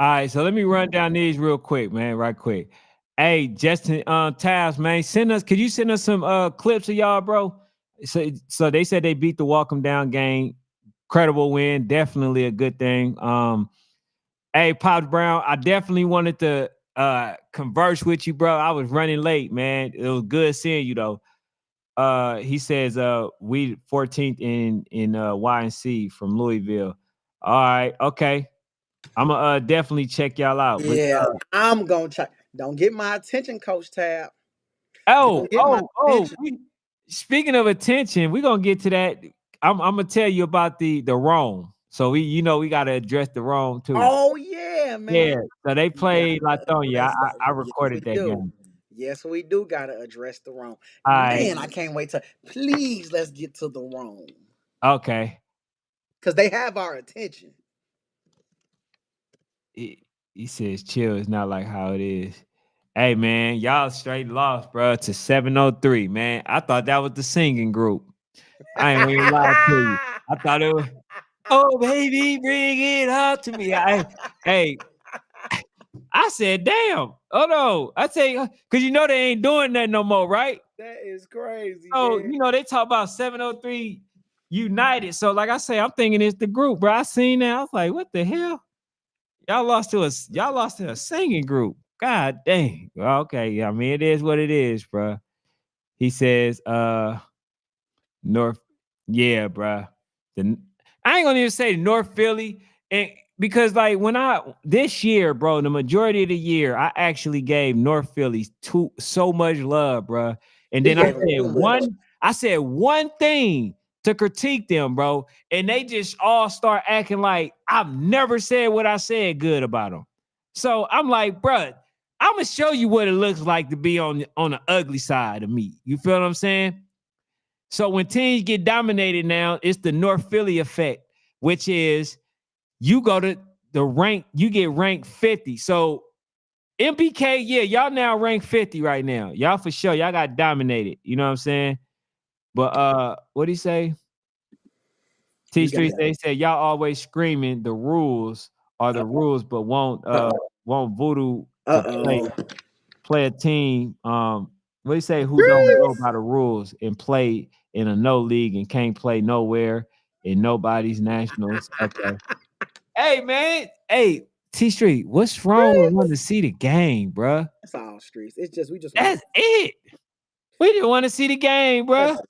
all right, so let me run down these real quick, man, right quick. Hey, Justin Tabs, man, could you send us some clips of y'all, bro? So they said they beat the Welcome Down game. Credible win, definitely a good thing. Hey, Pops Brown, I definitely wanted to converse with you, bro. I was running late, man. It was good seeing you though. He says we 14th in Y and C from Louisville. All right, okay. I'm gonna definitely check y'all out. Yeah, I'm going to try. Don't get my attention, Coach Tab. Oh, Get my attention. speaking of attention, we're gonna get to that. I'm gonna tell you about the Rome. So we gotta address the Rome too. Oh, yeah, man. Yeah, so they played Lithonia. I Yes, recorded we that do. game. Yes, we do got to address the wrong. All right. Man, I can't wait to. Please, let's get to the wrong. Okay. Because they have our attention. He says chill is not like how it is. Hey man, y'all straight lost, bro, to 703, man. I thought that was the singing group. I ain't gonna lie to you. I thought it was, oh baby, bring it up to me. Hey, I said, damn. Oh no. I say, because you know they ain't doing that no more, right? That is crazy, So, man. you know, they talk about 703 United. So, like I say, I'm thinking it's the group, bro. I seen that. I was like, what the hell? Y'all lost to a singing group. God dang. Well, okay. I mean, it is what it is, bro. He says, North, yeah, bro. I ain't gonna even say North Philly, and because like when this year, bro, the majority of the year, I actually gave North Philly so much love, bro. And He then gave him too much. I said one thing to critique them, bro, and they just all start acting like I've never said what I said good about them. So I'm like, bro, I'm gonna show you what it looks like to be on the ugly side of me. You feel what I'm saying? So when teams get dominated now, it's the North Philly effect, which is you go to the rank, you get ranked 50. So MBK, yeah, y'all now ranked 50 right now. Y'all for sure, y'all got dominated. You know what I'm saying? But what do you say? T You got Street, that. they said y'all always screaming the rules are the rules, but won't voodoo to Uh-oh. play a team. What do you say? Who don't know about the rules and play in a no league and can't play nowhere in nobody's nationals? Okay. Hey man, hey T Street, what's wrong with wanting to see the game, bruh? It's all streets. It's just we just want That's it. We just want to see the game, that's bruh.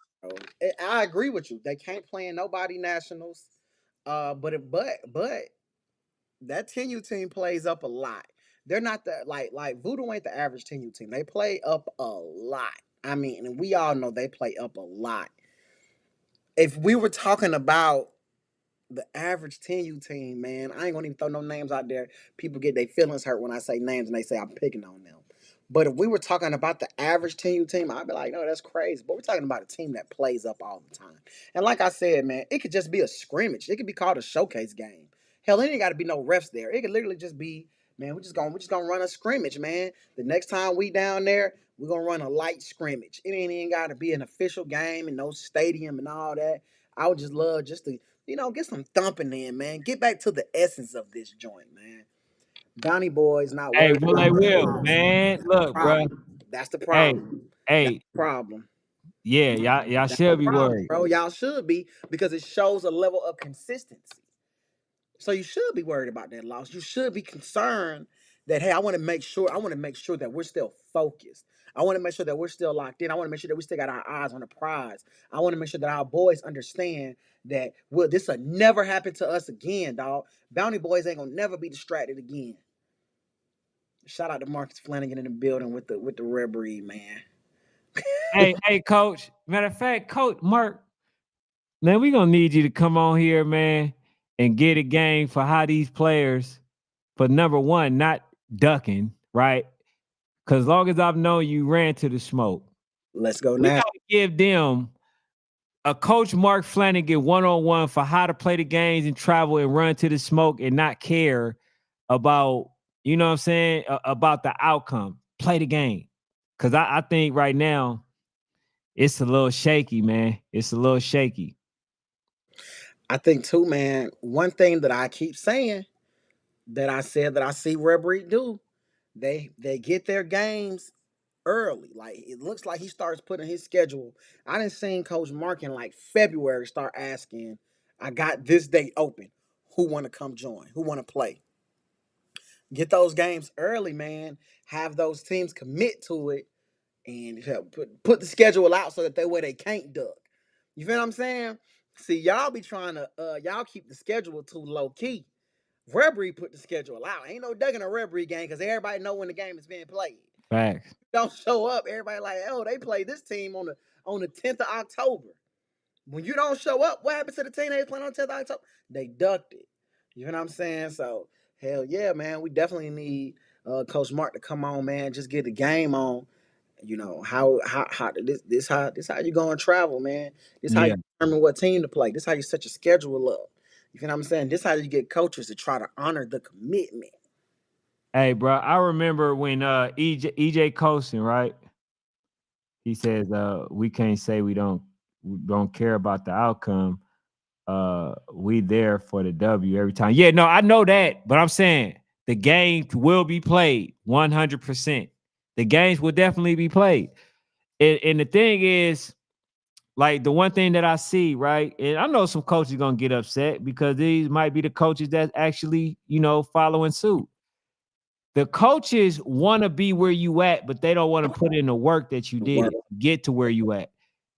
I agree with you. They can't play in nobody nationals. But that 10U team plays up a lot. They're not the like Voodoo ain't the average 10U team. They play up a lot. I mean, and we all know they play up a lot. If we were talking about the average 10U team, man, I ain't gonna even throw no names out there. People get their feelings hurt when I say names and they say I'm picking on them. But if we were talking about the average 10U team, I'd be like, no, that's crazy. But we're talking about a team that plays up all the time. And like I said, man, it could just be a scrimmage. It could be called a showcase game. Hell, it ain't gotta be no refs there. It could literally just be, man, we're just gonna run a scrimmage, man. The next time we down there, we're gonna run a light scrimmage. It ain't even gotta be an official game and no stadium and all that. I would just love just to get some thumping in, man. Get back to the essence of this joint, man. Bounty Boys not Hey, worried well, about they the will, rules. man. Look, bruh. Problem. That's the Hey, problem. That's hey, the problem. yeah, y'all That's the should be problem, worried. bro. Y'all should be because it shows a level of consistency. So you should be worried about that loss. You should be concerned that hey, I want to make sure that we're still focused. I want to make sure that we're still locked in. I want to make sure that we still got our eyes on the prize. I want to make sure that our boys understand that this will never happen to us again, dog. Bounty Boys ain't gonna never be distracted again. Shout out to Marcus Flanagan in the building with the rare breed, man. Hey, coach. Matter of fact, Coach Mark, man, we gonna need you to come on here, man, and get a game for how these players, for number one, not ducking, right? Because as long as I've known you ran to the smoke. Let's go We now. gotta give them a Coach Mark Flanagan one-on-one for how to play the games and travel and run to the smoke and not care about, you know what I'm saying, about the outcome. Play the game. Cause I think right now it's a little shaky, man. It's a little shaky. I think too, man. One thing that I keep saying that I said that I see Rare Breed do, they get their games early. Like it looks like he starts putting his schedule. I didn't see Coach Mark in like February start asking, I got this date open. Who want to come join? Who want to play? Get those games early, man. Have those teams commit to it and put the schedule out so that they can't duck. You feel what I'm saying? See, y'all be trying to y'all keep the schedule too low key. Rebry put the schedule out. Ain't no ducking a Rebry game because everybody know when the game is being played. Facts. Don't show up, everybody like, oh, they play this team on the 10th of October. When you don't show up, what happens to the team they playing on the 10th of October? They ducked it. You know what I'm saying? So hell yeah, man. We definitely need Coach Mark to come on, man. Just get the game on. You know how how you going to travel, man. This how you Yeah. determine what team to play. This how you set your schedule up. You know what I'm saying? This how you get coaches to try to honor the commitment. Hey, bro, I remember when EJ Colson, right? He says, we can't say we don't care about the outcome. We there for the W every time. Yeah, no, I know that, but I'm saying the game will be played 100%. The games will definitely be played. and the thing is, like the one thing that I see, right, and I know some coaches gonna get upset because these might be the coaches that actually, following suit. The coaches want to be where you at, but they don't want to put in the work that you did Work. to get to where you at.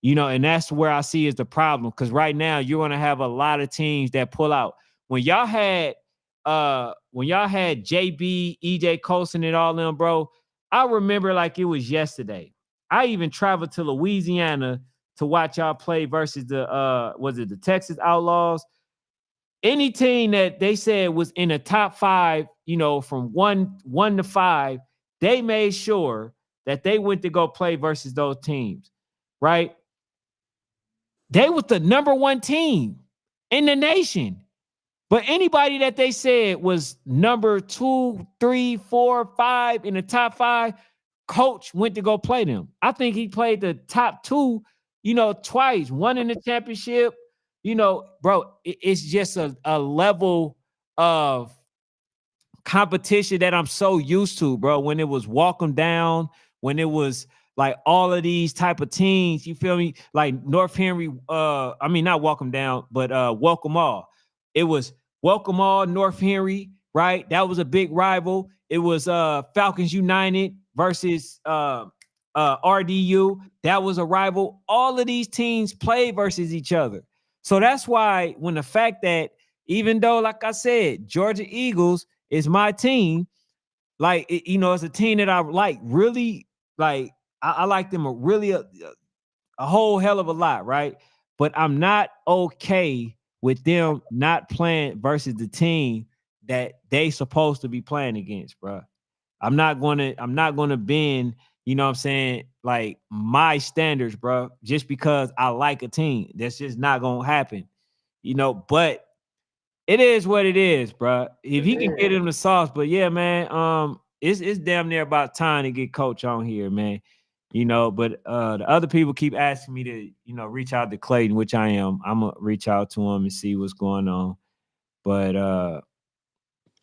And that's where I see is the problem. Because right now you're gonna have a lot of teams that pull out. When y'all had JB, EJ Colson, and all them, bro, I remember like it was yesterday. I even traveled to Louisiana to watch y'all play versus the Texas Outlaws. Any team that they said was in the top five, from one to five, they made sure that they went to go play versus those teams, right? They was the number one team in the nation. But anybody that they said was number 2, 3, 4, 5 in the top five, coach went to go play them. I think he played the top two, twice, one in the championship. Bro, it's just a level of competition that I'm so used to, bro. When it was walk them down, when it was like all of these type of teams, you feel me? Like North Henry, not walk them down, but welcome all. It was welcome all, North Henry, right? That was a big rival. It was Falcons United versus RDU. That was a rival. All of these teams play versus each other. So that's why when the fact that even though, like I said, Georgia Eagles is my team, like, it's a team that I like really, like, I like them a whole hell of a lot, right? But I'm not okay with them not playing versus the team that they supposed to be playing against, bro. I'm not gonna bend, what I'm saying, like my standards, bro, just because I like a team. That's just not gonna happen, but it is what it is, bro. If he can get him the sauce, but yeah, man, it's damn near about time to get coach on here, man. But the other people keep asking me to, reach out to Clayton, which I am. I'm gonna reach out to him and see what's going on. But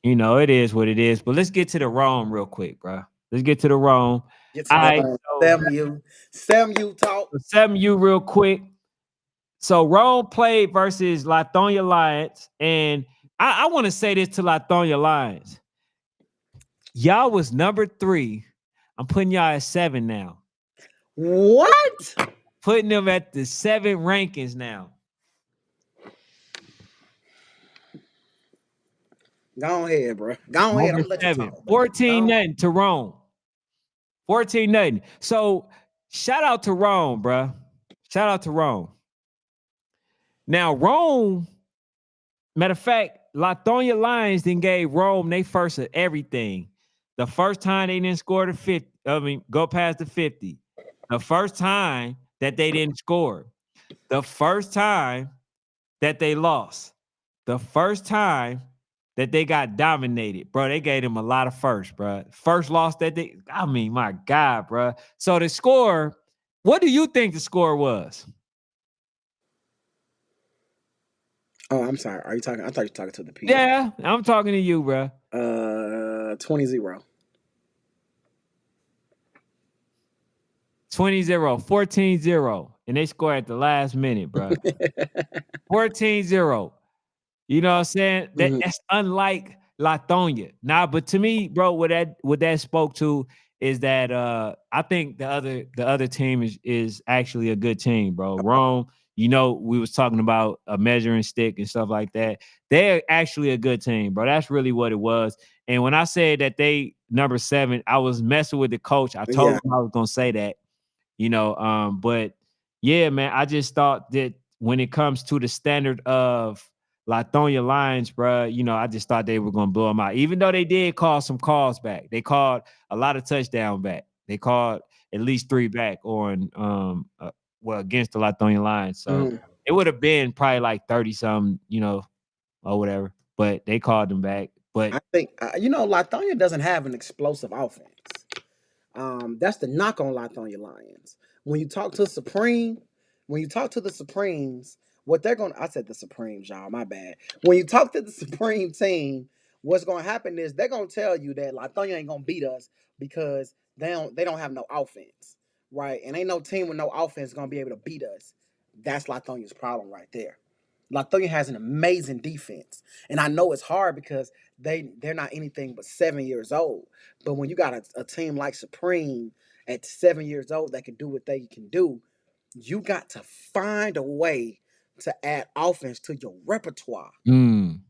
it is what it is. But let's get to the Rome real quick, bro. Let's get to the Rome. Get to All right, the so SAMU talk. 7U real quick. So Rome played versus Lonia Lions, and I want to say this to Lonia Lions. Y'all was number 3. I'm putting y'all at 7 now. What? Putting them at the 7 rankings now. Go ahead, bro. Go ahead. I'm gonna let 7. you talk. 14-0 to Rome. 14-0. So shout out to Rome, bro. Shout out to Rome. Now, Rome, matter of fact, Lonia Lions then gave Rome they first of everything. The first time they didn't score the 50, go past the 50. The first time that they didn't score. The first time that they lost. The first time that they got dominated. Bro, they gave them a lot of first, bro. First loss that my God, bro. So the score, what do you think the score was? Oh, I'm sorry. Are you talking? I thought you were talking to the people. Yeah, I'm talking to you, bro. 20-0. 20-0, 14-0. And they score at the last minute, bro. 14-0. You know what I'm saying? That's unlike Lonia. Nah, but to me, bro, what that spoke to is that I think the other team is actually a good team, bro. Rome, we was talking about a measuring stick and stuff like that. They're actually a good team, bro. That's really what it was. And when I said that they number 7, I was messing with the coach. I told him I was gonna say that, but yeah, man, I just thought that when it comes to the standard of Lonia Lions, bro, I just thought they were going to blow them out. Even though they did call some calls back. They called a lot of touchdown back. They called at least 3 back on against the Lonia Lions. So it would have been probably like 30-something, or whatever. But they called them back. But I think Lonia doesn't have an explosive offense. That's the knock on Lonia Lions. When you talk to the Supremes, what they're going to, I said the Supremes, y'all, my bad. When you talk to the Supreme team, what's going to happen is they're going to tell you that Lonia ain't going to beat us because they don't have no offense, right? And ain't no team with no offense gonna be able to beat us. That's Lathonia's problem right there. Lathonia has an amazing defense, and I know it's hard because they're not anything but 7 years old. But when you got a team like Supreme at 7 years old that can do what they can do, you got to find a way to add offense to your repertoire,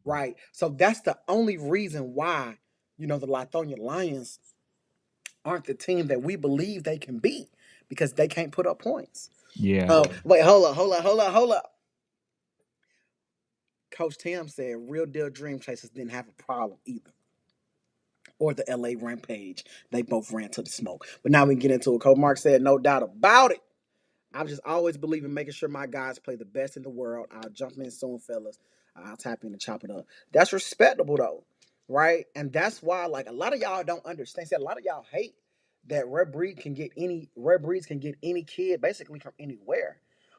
right? So that's the only reason why the Lithonia Lions aren't the team that we believe they can be because they can't put up points. Yeah. Oh, wait, hold up. Coach Tim said Real Deal Dream Chasers didn't have a problem either. Or the LA Rampage. They both ran to the smoke. But now we can get into it. Coach Mark said, no doubt about it. I just always believe in making sure my guys play the best in the world. I'll jump in soon, fellas. I'll tap in and chop it up. That's respectable, though, right? And that's why, like, a lot of y'all don't understand. See, a lot of y'all hate that Red Breeds can get any kid basically from anywhere.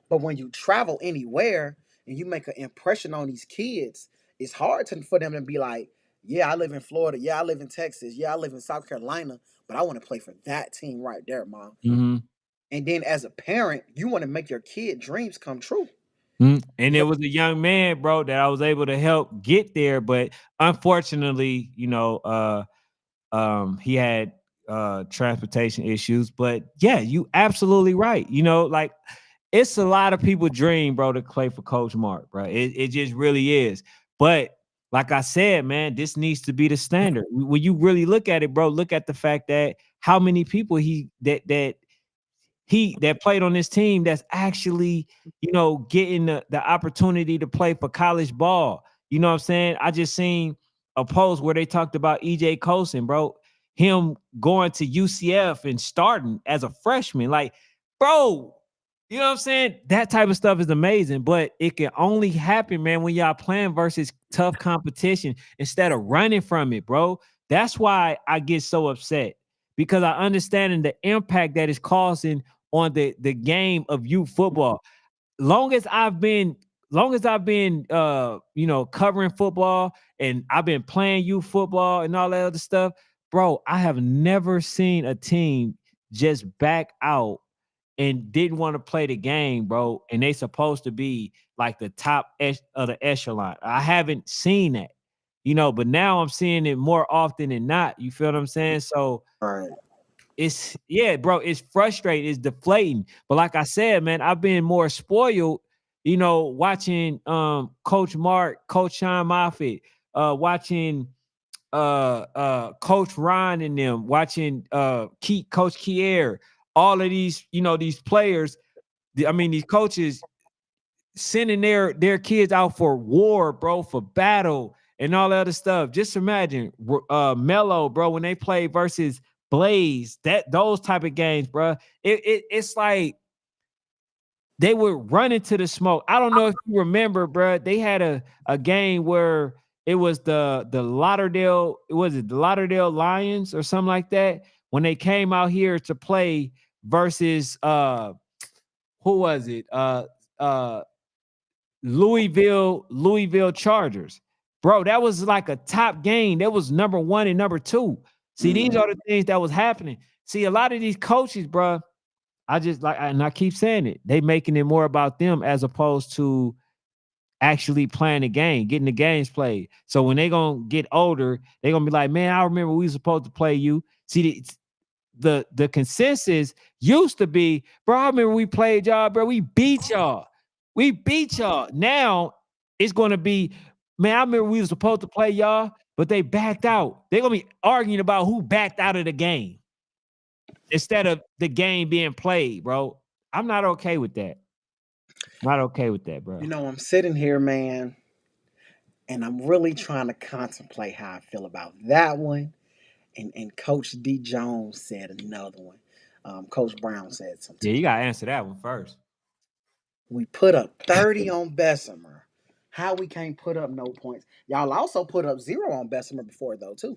But when you travel anywhere and you make an impression on these kids, it's hard for them to be like, yeah, I live in Florida. Yeah, I live in Texas. Yeah, I live in South Carolina. But I want to play for that team right there, Mom. Mm-hmm. And then as a parent, you want to make your kid dreams come true. And there was a young man, bro, that I was able to help get there, but unfortunately, he had transportation issues. But yeah, you absolutely right. Like it's a lot of people dream, bro, to play for Coach Mark, bro. It just really is. But like I said, man, this needs to be the standard. When you really look at it, bro, look at the fact that how many people that played on this team that's actually, getting the opportunity to play for college ball. You know what I'm saying? I just seen a post where they talked about EJ Colson, bro, him going to UCF and starting as a freshman. Like, bro, you know what I'm saying? That type of stuff is amazing, but it can only happen, man, when y'all playing versus tough competition instead of running from it, bro. That's why I get so upset, because I understand the impact that it's causing on the game of youth football. Long as I've been covering football and I've been playing youth football and all that other stuff, bro, I have never seen a team just back out and didn't want to play the game, bro, and they supposed to be like the top of the echelon. I haven't seen that, but now I'm seeing it more often than not. You feel what I'm saying? So right. It's frustrating, it's deflating. But like I said, man, I've been more spoiled, watching Coach Mark, Coach Sean Moffitt, watching Coach Ron and them, watching Coach Kier, all of these, these players, these coaches sending their kids out for war, bro, for battle and all that other stuff. Just imagine Mello, bro, when they play versus Blaze, those type of games, bro. It's like they were running to the smoke. I don't know if you remember, bro. They had a game where it was the Lauderdale, the Lauderdale Lions or something like that, when they came out here to play versus who was it? Louisville Chargers. Bro, that was like a top game. That was number 1 and number 2. See, these are the things that was happening. See, a lot of these coaches, bro, I keep saying it, they making it more about them as opposed to actually playing the game, getting the games played. So when they gonna get older, they gonna be like, man, I remember we were supposed to play you. See, the consensus used to be, bro, I remember we played y'all, bro. We beat y'all. Now it's gonna be, man, I remember we were supposed to play y'all, but they backed out. They're going to be arguing about who backed out of the game instead of the game being played, bro. I'm not okay with that. Not okay with that, bro. I'm sitting here, man, and I'm really trying to contemplate how I feel about that one. And Coach D. Jones said another one. Coach Brown said something. Yeah, you got to answer that one first. We put up 30 on Bessemer. How we can't put up no points? Y'all also put up 0 on Bessemer before, though, too.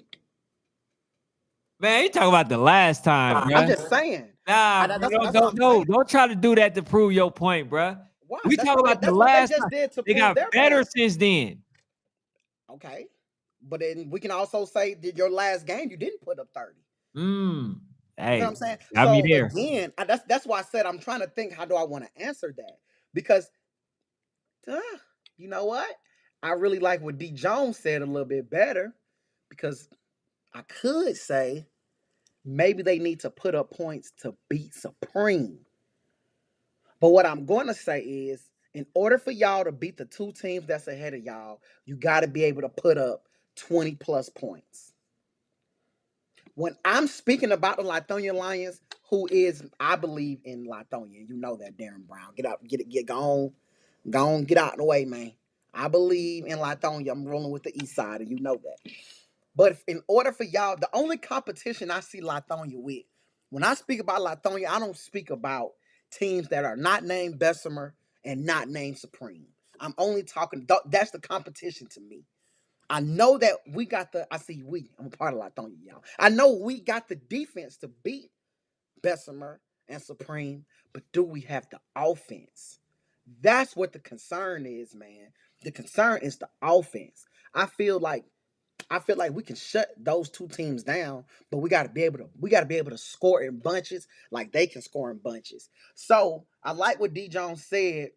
Man, you talking about the last time, bro. I'm just saying. Nah, don't try to do that to prove your point, bro. Why? We talking about the last time. They got better point. Since then. Okay. But then we can also say that your last game, you didn't put up 30. You know what Hey, I'm saying? got me So there. again, that's why I said I'm trying to think, how do I want to answer that? Because uh, you know what? I really like what D Jones said a little bit better, because I could say maybe they need to put up points to beat Supreme. But what I'm going to say is, in order for y'all to beat the two teams that's ahead of y'all, you got to be able to put up 20 plus points. When I'm speaking about the Lonia Lions, who is, I believe in Lonia, you know that, Darren Brown. Get up, get gone, get out of the way, man. I believe in Lonia. I'm rolling with the East Side, and you know that. But in order for y'all, the only competition I see Lonia with, when I speak about Lonia, I don't speak about teams that are not named Bessemer and not named Supreme. I'm only talking, that's the competition to me. I know that we got I'm a part of Lonia, y'all. I know we got the defense to beat Bessemer and Supreme, but do we have the offense? That's what the concern is, man. The concern is the offense. I feel like we can shut those two teams down, but we got to be able to score in bunches like they can score in bunches. So I like what D Jones said,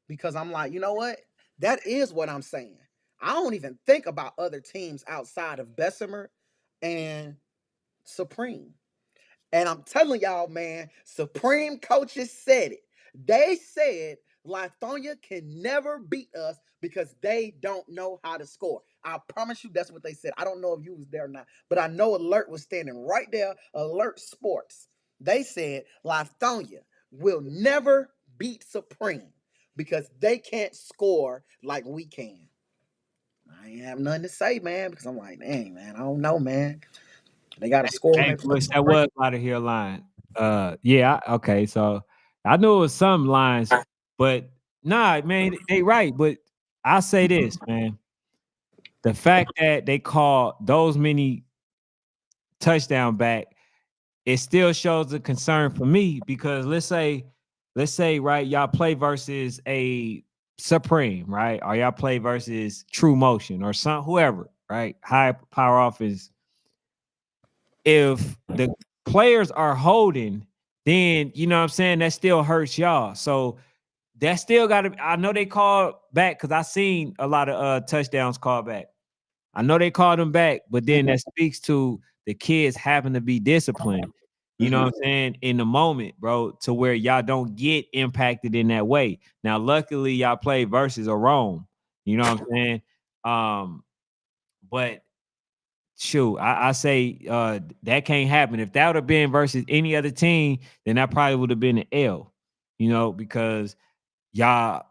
because I'm like, you know what? That is what I'm saying. I don't even think about other teams outside of Bessemer and Supreme. And I'm telling y'all, man, Supreme coaches said it. They said Lithonia can never beat us because they don't know how to score. I promise you that's what they said. I don't know if you was there or not, but I know Alert was standing right there, Alert Sports. They said Lithonia will never beat Supreme because they can't score like we can. I ain't have nothing to say, man, because I'm like, dang, man, I don't know, man. They got to score when Hey, they play Bush, that Supreme. was out of here line. Yeah, okay. So I knew it was some lines, but nah, man, they right. But I say this, man. The fact that they call those many touchdown back, it still shows a concern for me, because let's say, right, y'all play versus a Supreme, right? Or y'all play versus True Motion or whoever, right? High power offense. If the players are holding, then you know what I'm saying, that still hurts y'all. So that still got to. I know they called back because I seen a lot of touchdowns called back. I know they called them back, but then that speaks to the kids having to be disciplined. You know what I'm saying, in the moment, bro, to where y'all don't get impacted in that way. Now, luckily, y'all play versus a Rome. You know what I'm saying? But shoot, I say that can't happen. If that would have been versus any other team, then that probably would have been an L, because y'all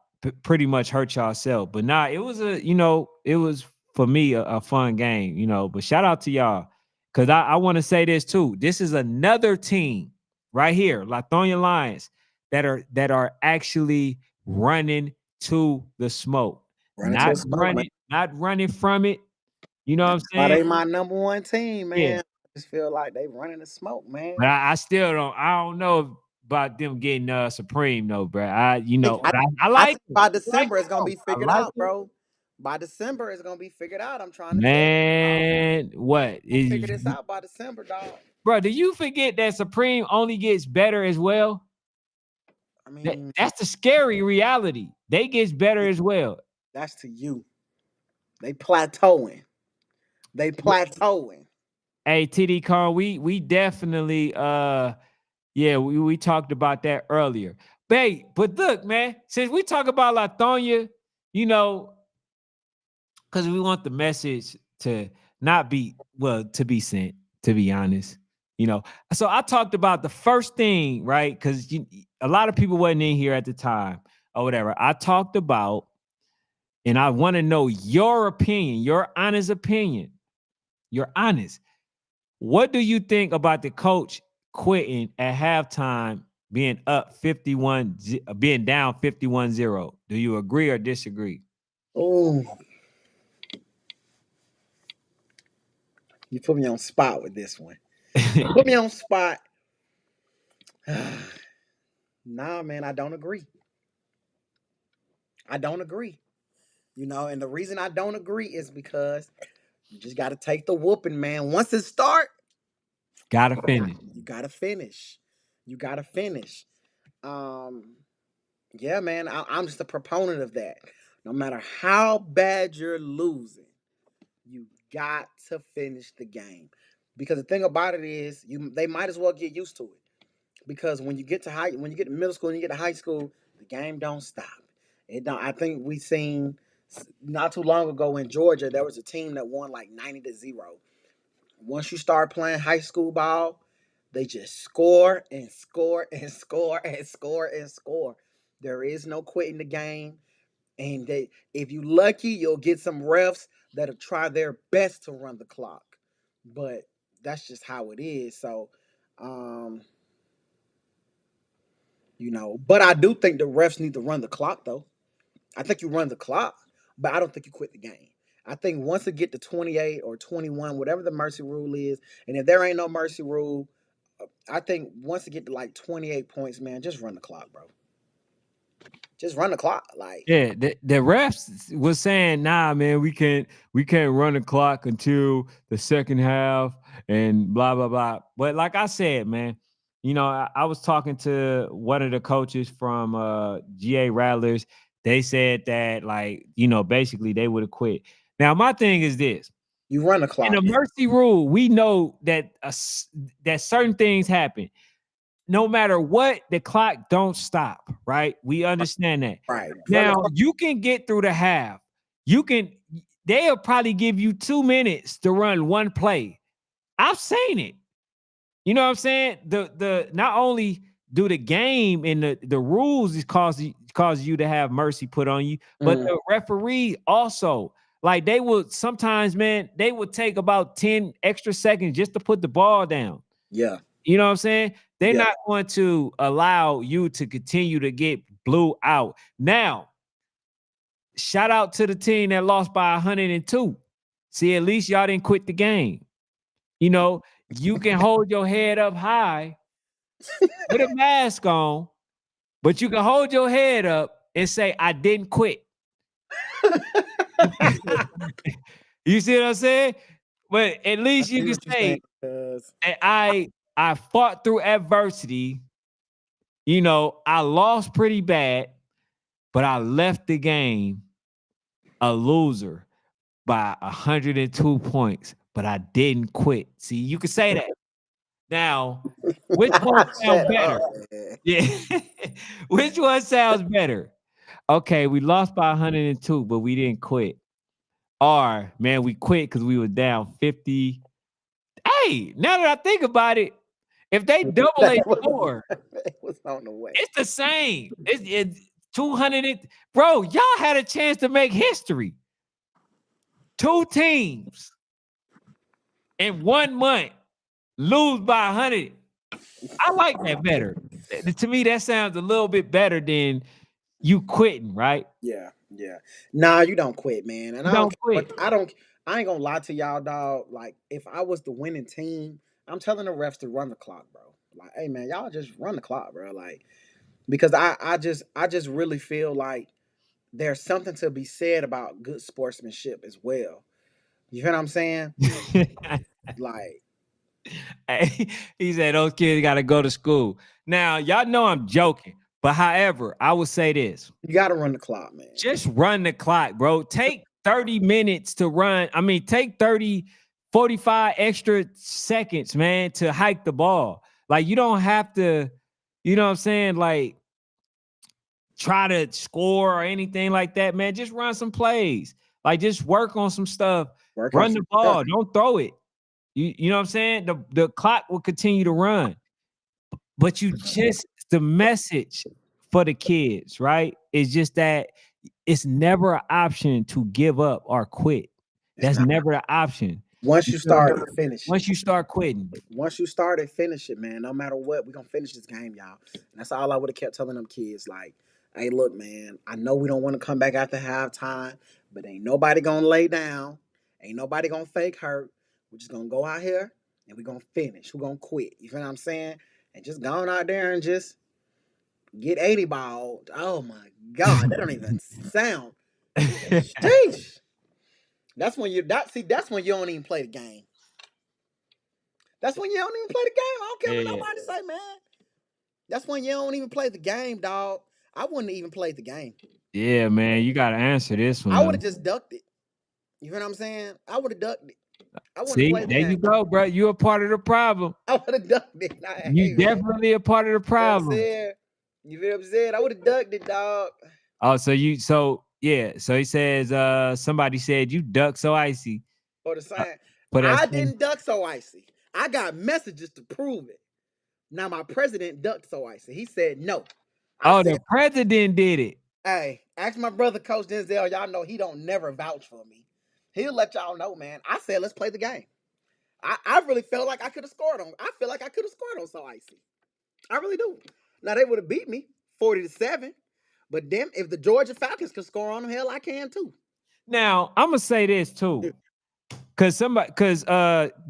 pretty much hurt yourself. But nah, it was it was for me a fun game, But shout out to y'all, because I want to say this too. This is another team right here, Lonia Lions, that are actually running to the smoke, Running to the smoke, man. not running from it. You know what I'm Why saying? they my number one team, Yeah. man? I just feel like they running the smoke, man. But I still don't. I don't know about them getting Supreme though, bro. But I I like think it. by I like December it it's gonna though. be I figured like out, it. bro. By December it's gonna be figured out. I'm trying to tell you, dog. Man, what We'll is, figure this out by December, dog. bro? Do you forget that Supreme only gets better as well? I mean, That's the scary reality. They gets better as well. that's to you. They plateauing. They plateauing. Hey, TD Con, we definitely yeah, we talked about that earlier. But look, man, since we talk about Lithonia, you know, because we want the message to not be, well, to be sent, to be honest. So I talked about the first thing, right? Because a lot of people wasn't in here at the time or whatever. I talked about, and I want to know your opinion, your honest opinion. You're honest. What do you think about the coach quitting at halftime, being up 51, being down 51-0? Do you agree or disagree? Oh, you put me on spot with this one. Put me on spot. Nah, man, I don't agree. I don't agree. And the reason I don't agree is because you just got to take the whooping, man. Once it start, Gotta finish. You gotta finish. You gotta finish. Yeah, man, I'm just a proponent of that. No matter how bad you're losing, you got to finish the game. Because the thing about it is, they might as well get used to it. Because when you get to middle school and you get to high school, the game don't stop. It don't. I think we seen not too long ago in Georgia, there was a team that won like 90-0. Once you start playing high school ball, they just score and score and score and score and score. There is no quitting the game. And if you lucky, you'll get some refs that'll try their best to run the clock. But that's just how it is. So, but I do think the refs need to run the clock, though. I think you run the clock, but I don't think you quit the game. I think once it get to 28 or 21, whatever the mercy rule is, and if there ain't no mercy rule, I think once it get to like 28 points, man, just run the clock, bro. Just run the clock. Like, Yeah, the refs was saying, nah, man, we can't run the clock until the second half and blah blah blah. But like I said, man, I was talking to one of the coaches from GA Rattlers. They said that, like, basically they would have quit. Now, my thing is this. you run the clock. In the mercy rule, we know that that certain things happen. No matter what, the clock don't stop, right? We understand that. Right. Now, you can get through the half. They'll probably give you 2 minutes to run one play. I've seen it. You know what I'm saying? The not only do the game and the rules is cause you to have mercy put on you, but the referee also, like, they would sometimes, man, they would take about 10 extra seconds just to put the ball down. Yeah. You know what I'm saying? They're not going to allow you to continue to get blew out. Now, shout out to the team that lost by 102. See, at least y'all didn't quit the game. You can hold your head up high with a mask on, but you can hold your head up and say, I didn't quit. You see what I'm saying? But at least you can say, I fought through adversity. I lost pretty bad, but I left the game a loser by 102 points, but I didn't quit. See, you can say that. Now, which one sounds better? Yeah. Which one sounds better? Okay, we lost by 102, but we didn't quit. Or, man, we quit because we were down 50. Hey, now that I think about it, if they double a score, it was on the way. It's the same. It's 200. Bro, y'all had a chance to make history. 2 teams in 1 month lose by 100. I like that better. To me, that sounds a little bit better than you quitting, right? Yeah. Nah, you don't quit, man. And I don't quit. I ain't gonna lie to y'all, dog. Like, if I was the winning team, I'm telling the refs to run the clock, bro. Like, hey, man, y'all just run the clock, bro. Like, because I just really feel like there's something to be said about good sportsmanship as well. You hear what I'm saying? Like, hey, he said those kids got to go to school. Now, y'all know I'm joking, but however, I would say this: you got to run the clock, man. Just run the clock, bro. Take 30 minutes to run. I mean, take 45 extra seconds, man, to hike the ball. Like, you don't have to, you know what I'm saying? Like, try to score or anything like that, man. Just run some plays. Like, just work on some stuff. Run the ball. Stuff. Don't throw it. You know what I'm saying? The clock will continue to run. But the message for the kids, right? Is just that it's never an option to give up or quit. That's never an option. Once you start, finish. Once you start quitting. Once you start it, finish it, man. No matter what, we're going to finish this game, y'all. And that's all I would have kept telling them kids. Like, hey, look, man, I know we don't want to come back after halftime, but ain't nobody going to lay down. Ain't nobody going to fake hurt. We're just going to go out here and we're going to finish. We're going to quit. You feel what I'm saying? And just going out there and just get 80 ball. Oh, my God. That don't even sound. Sheesh. That's when you don't even play the game. That's when you don't even play the game. I don't care what Yeah. nobody say, man. That's when you don't even play the game, dog. I wouldn't even play the game. Yeah, man, you gotta answer this one I would though. have just ducked it. You know what I'm saying? I would have ducked it. I wouldn't have See, played the there you game. go, bro. You're a part of the problem. I would have ducked it. Nah, You hey, man. definitely a part of the You know what I'm problem. saying? You feel what I'm saying? I would have ducked it, dog. Oh, so yeah. So he says, somebody said you duck so icy. Or the same. Put that I same. didn't duck so icy. I got messages to prove it. Now my president ducked so icy. He said no. I Oh, said, the president did it. hey, ask my brother, Coach Denzel. Y'all know he don't never vouch for me. He'll let y'all know, man. I said, let's play the game. I really felt like I could have scored on. I feel like I could have scored on so icy. I really do. Now they would have beat me 40-7. But then if the Georgia Falcons could score on them, hell, I can too. Now I'm gonna say this too, because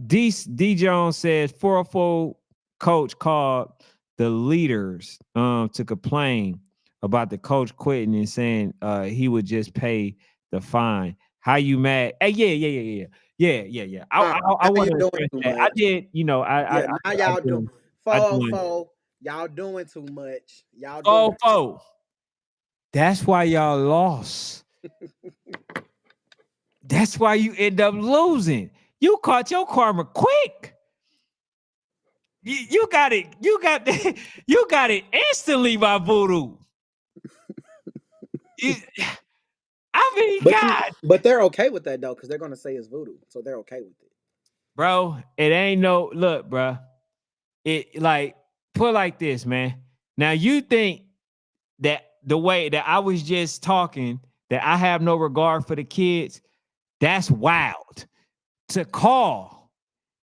D Jones says 404 coach called the leaders to complain about the coach quitting and saying he would just pay the fine. How you mad? Hey, yeah. I Now want you to doing express too that. I much. did, Yeah, now y'all do I do. 404. Y'all doing too much. Y'all Oh, doing. oh. That's why y'all lost. That's why you end up losing. You caught your karma quick. You got it. You got the, you got it instantly by voodoo. You- I mean, God, But they're okay with that though, because they're gonna say it's voodoo, so they're okay with it. bro. It ain't no look, bro. It like put like this, man. Now you think that the way that I was just talking, that I have no regard for the kids, that's wild. To call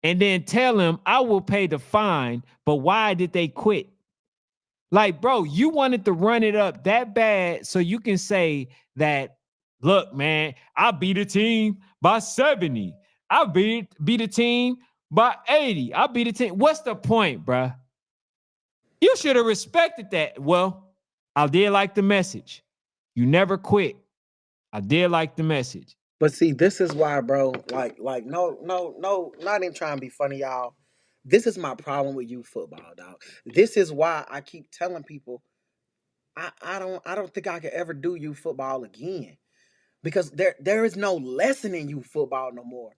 and then tell them I will pay the fine, but why did they quit? Like, bro, you wanted to run it up that bad so you can say that, look, man, I beat a team by 70. I beat a team by 80. I beat a team. What's the point, bro? You should have respected that. Well, I did like the message. You never quit. I did like the message. But see, this is why, bro. No, not even trying to be funny, y'all. This is my problem with youth football, dog. This is why I keep telling people I don't think I could ever do youth football again. Because there is no lesson in youth football no more.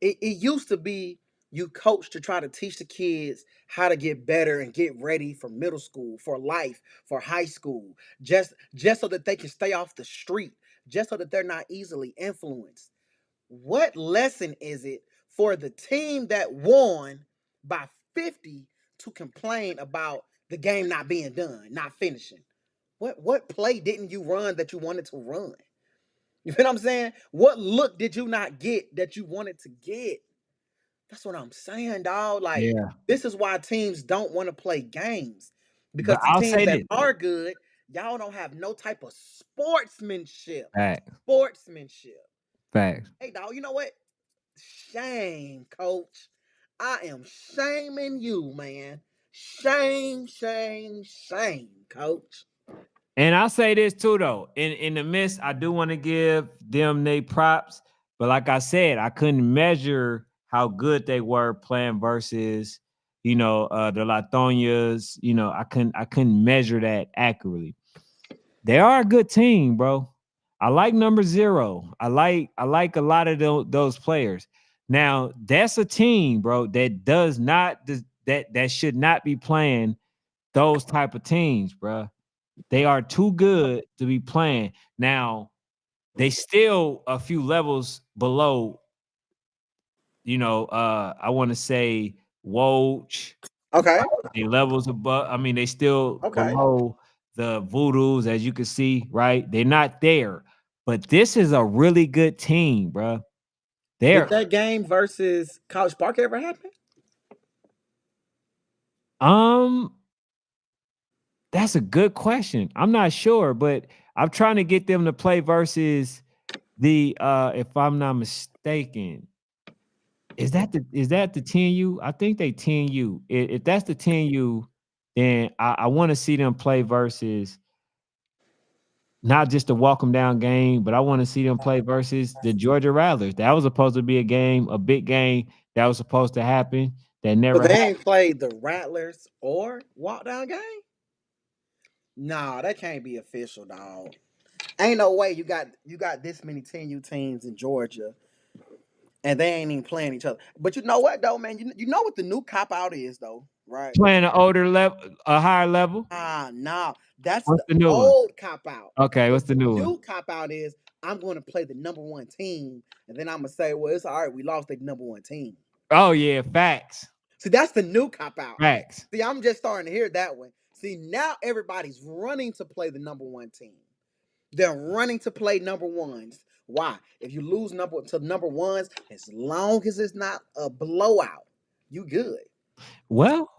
It used to be you coach to try to teach the kids how to get better and get ready for middle school, for life, for high school, just so that they can stay off the street, just so that they're not easily influenced. What lesson is it for the team that won by 50 to complain about the game not being done, not finishing? What play didn't you run that you wanted to run? You know what I'm saying? What look did you not get that you wanted to get? That's what I'm saying, dog. Like, Yeah. this is why teams don't want to play games. Because But the I'll teams say that this. are good, y'all don't have no type of sportsmanship. Facts. Sportsmanship. Facts. Hey, dog, you know what? Shame, coach. I am shaming you, man. Shame, coach. And I'll say this too, though. In the midst, I do want to give them they props. But like I said, I couldn't measure how good they were playing versus, the Latonias. I couldn't measure that accurately. They are a good team, bro. I like number 0. I like a lot of those players. Now, that's a team, bro, that does not that should not be playing those type of teams, bro. They are too good to be playing. Now, they still a few levels below, I want to say Woj. Okay. They levels above. I mean, they still Okay. below the Voodoos, as you can see, right? They're not there. But this is a really good team, bro. Did They're that game versus College Park ever happen? um that's a good question. I'm not sure, but I'm trying to get them to play versus the if I'm not mistaken. Is that the 10U? I think they 10U. If that's the 10U, then I want to see them play versus not just a walk them down game, but I want to see them play versus the Georgia Rattlers. That was supposed to be a big game that was supposed to happen. that never But they happened. ain't played the Rattlers or walk down game. Nah, that can't be official, dog. Ain't no way you got this many 10U teams in Georgia and they ain't even playing each other. But you know what though, man? You know what the new cop out is though, right? Playing an older level, a higher level. Nah. That's What's the the new one? old cop out. Okay, But what's the the new one? new cop out is I'm going to play the number one team, and then I'm gonna say, well, it's all right. We lost the number one team. Oh yeah, facts. See, that's the new cop out. Facts. See, I'm just starting to hear that one. See, now everybody's running to play the number one team. They're running to play number ones. Why? If you lose number ones, as long as it's not a blowout, you good. Well,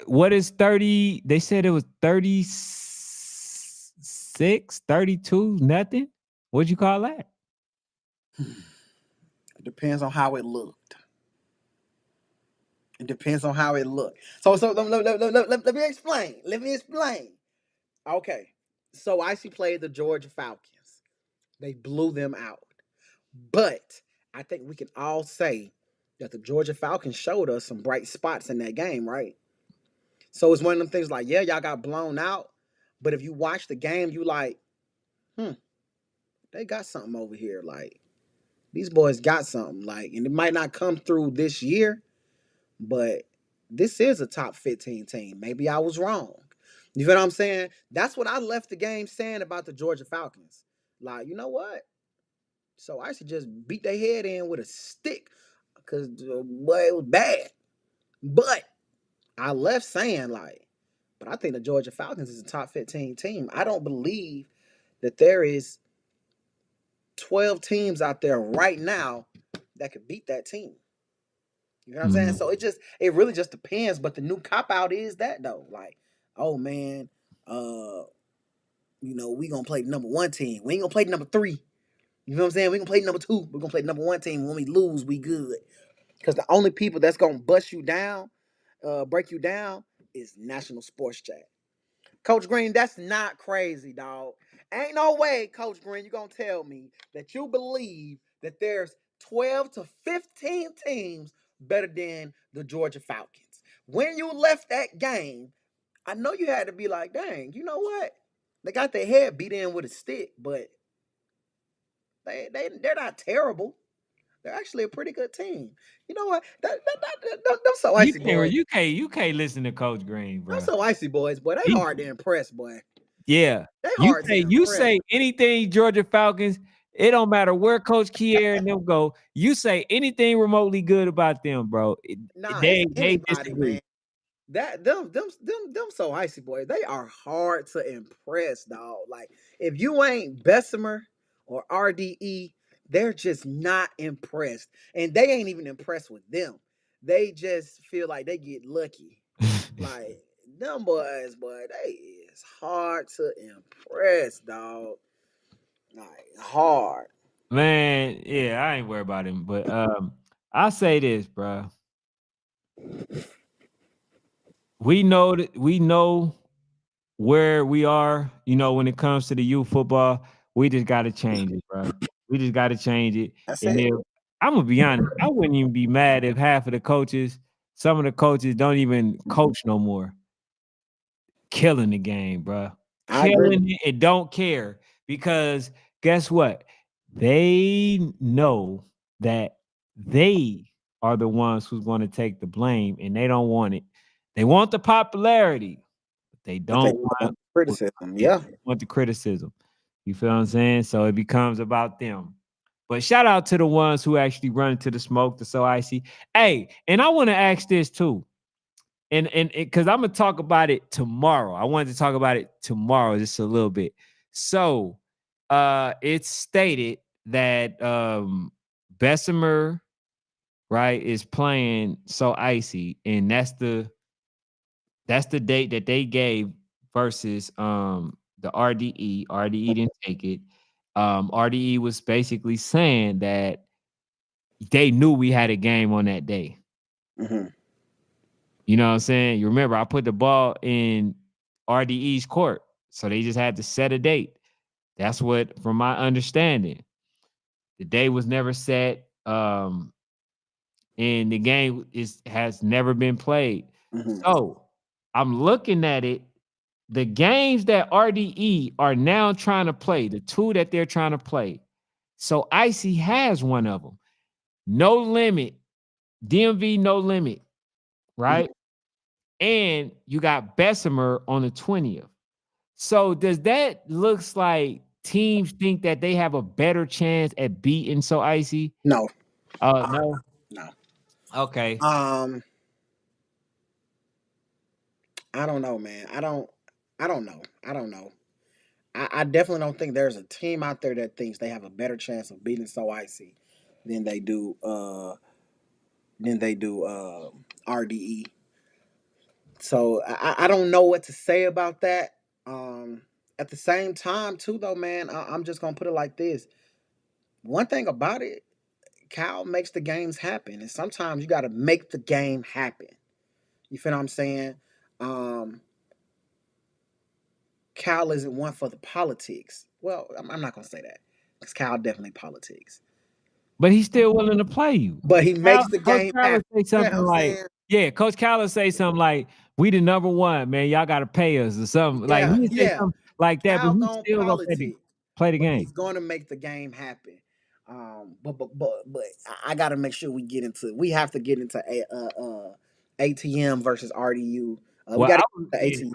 what is 30? They said it was 36, 32, nothing. What'd you call that? It depends on how it looked. It depends on how it looked. So let me explain. Let me explain. Okay. So Icy played the Georgia Falcons. They blew them out. But I think we can all say that the Georgia Falcons showed us some bright spots in that game, right? So it's one of them things like, yeah, y'all got blown out. But if you watch the game, you like, they got something over here. Like, these boys got something. Like, and it might not come through this year, but this is a top 15 team. Maybe I was wrong. You feel what I'm saying? That's what I left the game saying about the Georgia Falcons. Like, you know what? So I should just beat their head in with a stick because, boy, it was bad. But I left saying, like, but I think the Georgia Falcons is a top 15 team. I don't believe that there is 12 teams out there right now that could beat that team. You know what I'm saying? So it really just depends. But the new cop out is that though. Like, oh man, we gonna play the number one team. We ain't gonna play the number three. You know what I'm saying? We gonna play number two. We're gonna play the number one team. When we lose, we good. Because the only people that's gonna bust you down, break you down, is National Sports Chat. Coach Green, that's not crazy, dog. Ain't no way, Coach Green, you're gonna tell me that you believe that there's 12 to 15 teams better than the Georgia Falcons. When you left that game, I know you had to be like, dang, you know what? They got their head beat in with a stick, but they're not terrible. They're actually a pretty good team. You know what? Them so icy boys. You can't listen to Coach Green, Them bro. so icy boys, boy. They hard to impress, boy. Yeah. They hard to You impress. say anything Georgia Falcons, it don't matter where Coach Kier and them go. You say anything remotely good about them, bro. Nah, They it's anybody, disagree. man. That them so icy boys. They are hard to impress, dog. Like if you ain't Bessemer or RDE, they're just not impressed, and they ain't even impressed with them. They just feel like they get lucky. Like them boys, boy, they is hard to impress, dog. Like hard. Man, yeah, I ain't worried about him. But I'll say this, bro. We know where we are, when it comes to the youth football. We just gotta change it, bro. We just gotta change it. That's And it. if I'm gonna be honest, I wouldn't even be mad if half of the coaches, some of the coaches don't even coach no more. Killing the game, bro. I agree. Killing it and don't care. Because guess what? They know that they are the ones who's going to take the blame, and they don't want it. They want the popularity, but they don't want Criticism. Yeah. the criticism. You feel what I'm saying? So it becomes about them. But shout out to the ones who actually run into the smoke, the so icy. Hey, and I want to ask this too. And because I'm gonna talk about it tomorrow. I wanted to talk about it tomorrow just a little bit. So it's stated that Bessemer, right, is playing so icy, and that's the date that they gave versus the RDE. RDE didn't take it. RDE was basically saying that they knew we had a game on that day. Mm-hmm. You know what I'm saying? You remember I put the ball in RDE's court, so they just had to set a date. That's what, from my understanding, the day was never set. and the game has never been played. So I'm looking at it. The games that RDE are now trying to play, the two that they're trying to play. So Icy has one of them. No limit, DMV no limit, right? And you got Bessemer on the 20th. So does that looks like teams think that they have a better chance at beating So Icy? No, No. no. Okay. I don't know, man. I don't know. I definitely don't think there's a team out there that thinks they have a better chance of beating So Icy than they do RDE. So I don't know what to say about that. At the same time, too, though, man, I'm just gonna put it like this. One thing about it, Cal makes the games happen, and sometimes you got to make the game happen. You feel what I'm saying? Cal isn't one for the politics. Well, I'm not gonna say that because Cal definitely politics. But he's still willing to play you. But he makes the Coach game Kyler happen. say something like, yeah, Coach Kyler say something like, we the number one, man. Y'all gotta pay us or something. Like he say something like that, but Cal he's gonna still gonna play the game. He's gonna make the game happen. But I gotta make sure we have to get into ATM versus RDU. Well, go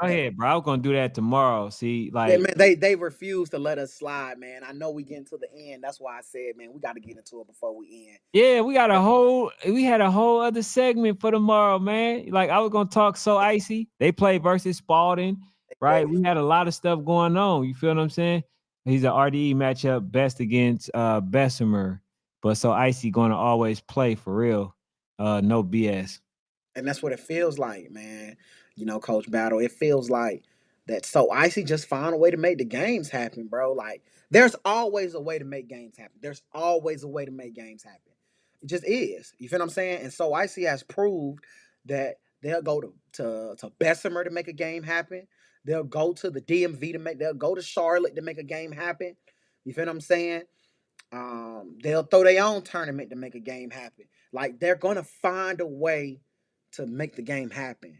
ahead, bro. I was gonna do that tomorrow. See, like, man, they refuse to let us slide, man. I know we getting to the end. That's why I said, man, we got to get into it before we end. Yeah, we had a whole other segment for tomorrow, man. Like I was gonna talk So Icy. They play versus Spalding, right? We had a lot of stuff going on. You feel what I'm saying? He's an RDE matchup, best against Bessemer, but So Icy gonna always play for real. No BS. And that's what it feels like, man. You know, Coach Battle, it feels like that. So Icy just found a way to make the games happen, bro. Like, there's always a way to make games happen. There's always a way to make games happen. It just is. You feel what I'm saying? And so Icy has proved that they'll go to Bessemer to make a game happen. They'll go to the DMV they'll go to Charlotte to make a game happen. You feel what I'm saying? They'll throw their own tournament to make a game happen. Like, they're gonna find a way to make the game happen.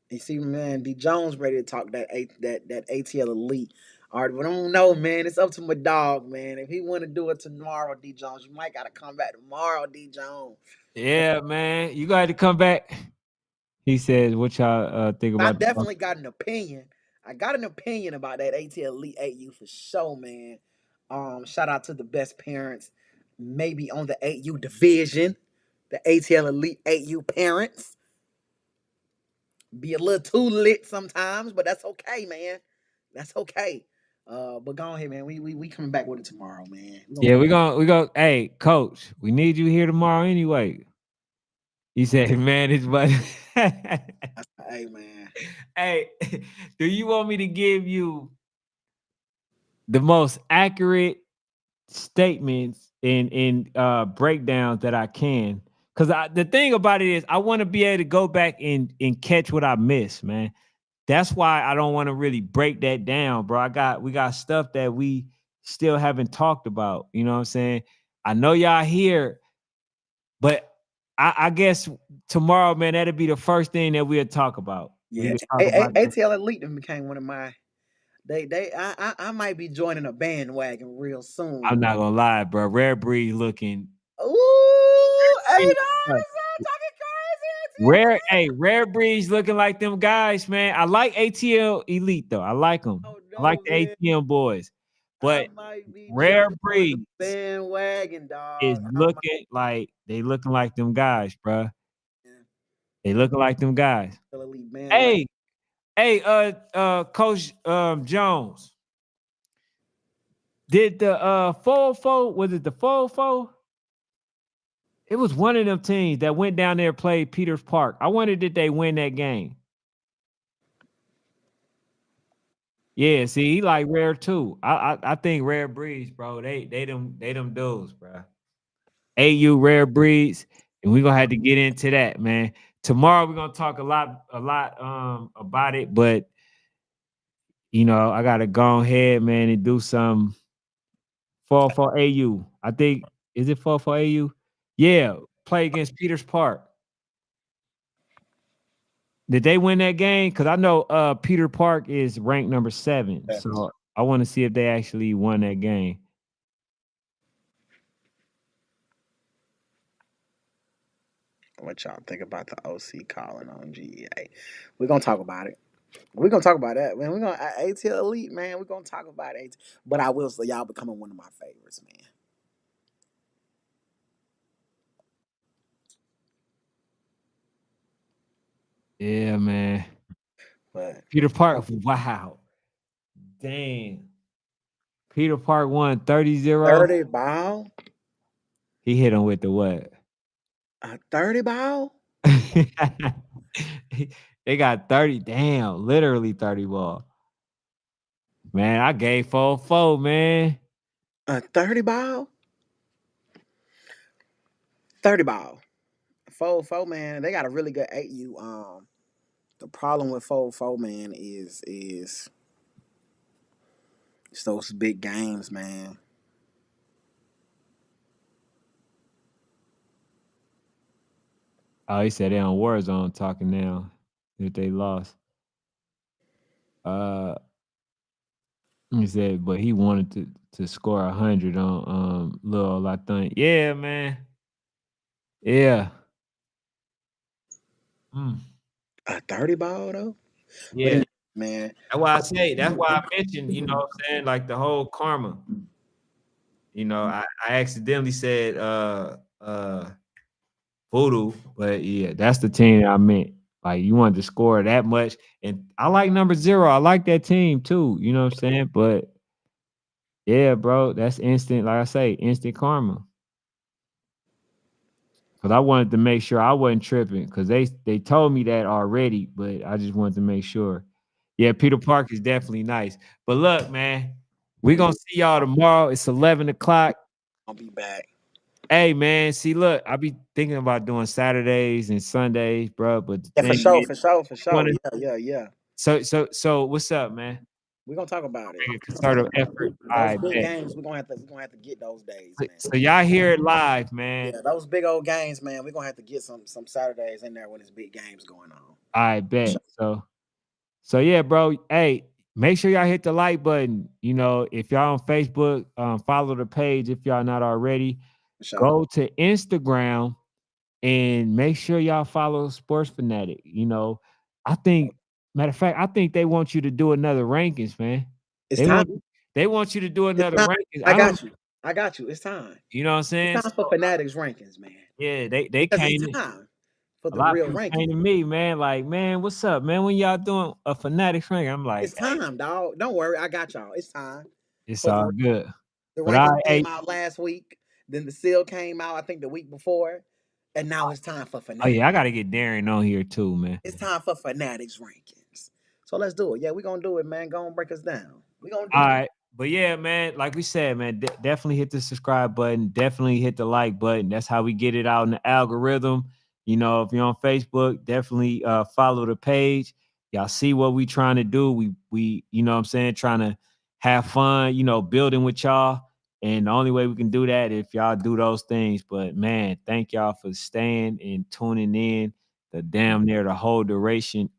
You see, man, D Jones ready to talk that ATL Elite. All right, but I don't know, man. It's up to my dog, man. If he want to do it tomorrow, D Jones, you might gotta come back tomorrow, D Jones. Yeah, man, you got to come back. He says, "What y'all think about?" I definitely got an opinion. I got an opinion about that ATL Elite 8U for sure, man. Shout out to the best parents, maybe on the 8U division, the ATL Elite 8U parents. Be a little too lit sometimes, but that's okay, man. That's okay. But go ahead, man. We coming back with it tomorrow, man. Yeah, we gonna. Hey, Coach, we need you here tomorrow anyway. He said, "Man, it's but." Hey, man. Hey, do you want me to give you the most accurate statements in breakdowns that I can? Because the thing about it is, I want to be able to go back and catch what I missed, man. That's why I don't want to really break that down, bro. We got stuff that we still haven't talked about. You know what I'm saying? I know y'all here, but I guess tomorrow, man, that'll be the first thing that we'll talk about. Yeah, ATL Elite became one of my. I might be joining a bandwagon real soon. I'm not gonna lie, bro. Rare Breed looking. Ooh, hey, Rare Breed's looking like them guys, man. I like ATL Elite though. I like them. I like the ATM boys, but Rare Breed bandwagon dog is looking like them guys, bro. They looking like them guys. Hey, Coach Jones. Did the 4-4, was it the 4-4? It was one of them teams that went down there and played Peters Park. I wondered did they win that game. Yeah, see, he like Rare too. I think Rare Breeds, bro. They them dudes, bro. AU Rare Breeds, and we're gonna have to get into that, man. Tomorrow we're gonna talk a lot about it, but you know, I gotta go ahead, man, and do some 4 AU. I think is it 4 AU? Yeah, play against Peters Park. Did they win that game? Because I know Peter Park is ranked number 7. So I want to see if they actually won that game. What y'all think about the OC calling on GEA? We're gonna talk about it. We're gonna talk about that, man. We're gonna ATL Elite, man. We're gonna talk about it. But I will say y'all becoming one of my favorites, man. Yeah, man. But Peter Park, wow. Dang. Peter Park won 30-0. 30 ball? He hit him with the what? A 30 ball? They got 30. Damn, literally 30 ball. Man, I gave 4-4, man. A 30 ball? 30 ball. 4-4, man. They got a really good 8U. The problem with 4-4, man, is it's those big games, man. Oh, he said they on Warzone talking now if they lost. He said, but he wanted to score 100 on Lil Latin. Yeah, man. Yeah. A 30 ball though? Yeah. Man. That's why I say, that's why I mentioned, you know what I'm saying, like the whole karma. You know, I accidentally said Voodoo, but yeah, that's the team I meant. Like you wanted to score that much. And I like number 0. I like that team too. You know what I'm saying? But yeah, bro, that's instant, like I say, instant karma. Cause I wanted to make sure I wasn't tripping because they told me that already, but I just wanted to make sure. Yeah, Peter Park is definitely nice. But look, man, we're gonna see y'all tomorrow. It's 11 o'clock. I'll be back. Hey man, see, look, I be thinking about doing Saturdays and Sundays, bro. But the Yeah, thing for sure. wanna, Yeah. so what's up, man? We're gonna talk about it. Make a concerted effort. Those I big bet. games, we're gonna have to get those days, man. So y'all hear it live, man. Yeah, those big old games, man. We're gonna have to get some Saturdays in there when there's big games going on. I bet. So yeah, bro. Hey, make sure y'all hit the like button. You know, if y'all on Facebook, follow the page if y'all not already. Sure. Go to Instagram and make sure y'all follow Sports Fanatic. You know, I think, matter of fact, I think they want you to do another rankings, man. It's They time. want you to do It's another time. rankings. I got you. It's time. You know what I'm saying? It's time for Fanatics rankings, man. Yeah, they Because came. it's time for A the lot of real people came ranking. to me, man. Like, man, what's up, man? When y'all doing a Fanatics ranking? I'm like, It's time, dog. Don't worry, I got y'all. It's time it's for all good. the But I, ranking hey, came out last week. Then the seal came out, I think, the week before, and now it's time for oh Fanatics. yeah, I gotta get Darren on here too, man. It's time for Fanatics rankings. So let's do it. Yeah, we're gonna do it, man. Go and break us down. We're gonna do All it. right. But yeah, man, like we said, man, definitely hit the subscribe button. Definitely hit the like button. That's how we get it out in the algorithm. You know, if you're on Facebook, definitely follow the page. Y'all see what we trying to do. We, you know what I'm saying, trying to have fun, you know, building with y'all. And the only way we can do that if y'all do those things. But man, thank y'all for staying and tuning in the damn near the whole duration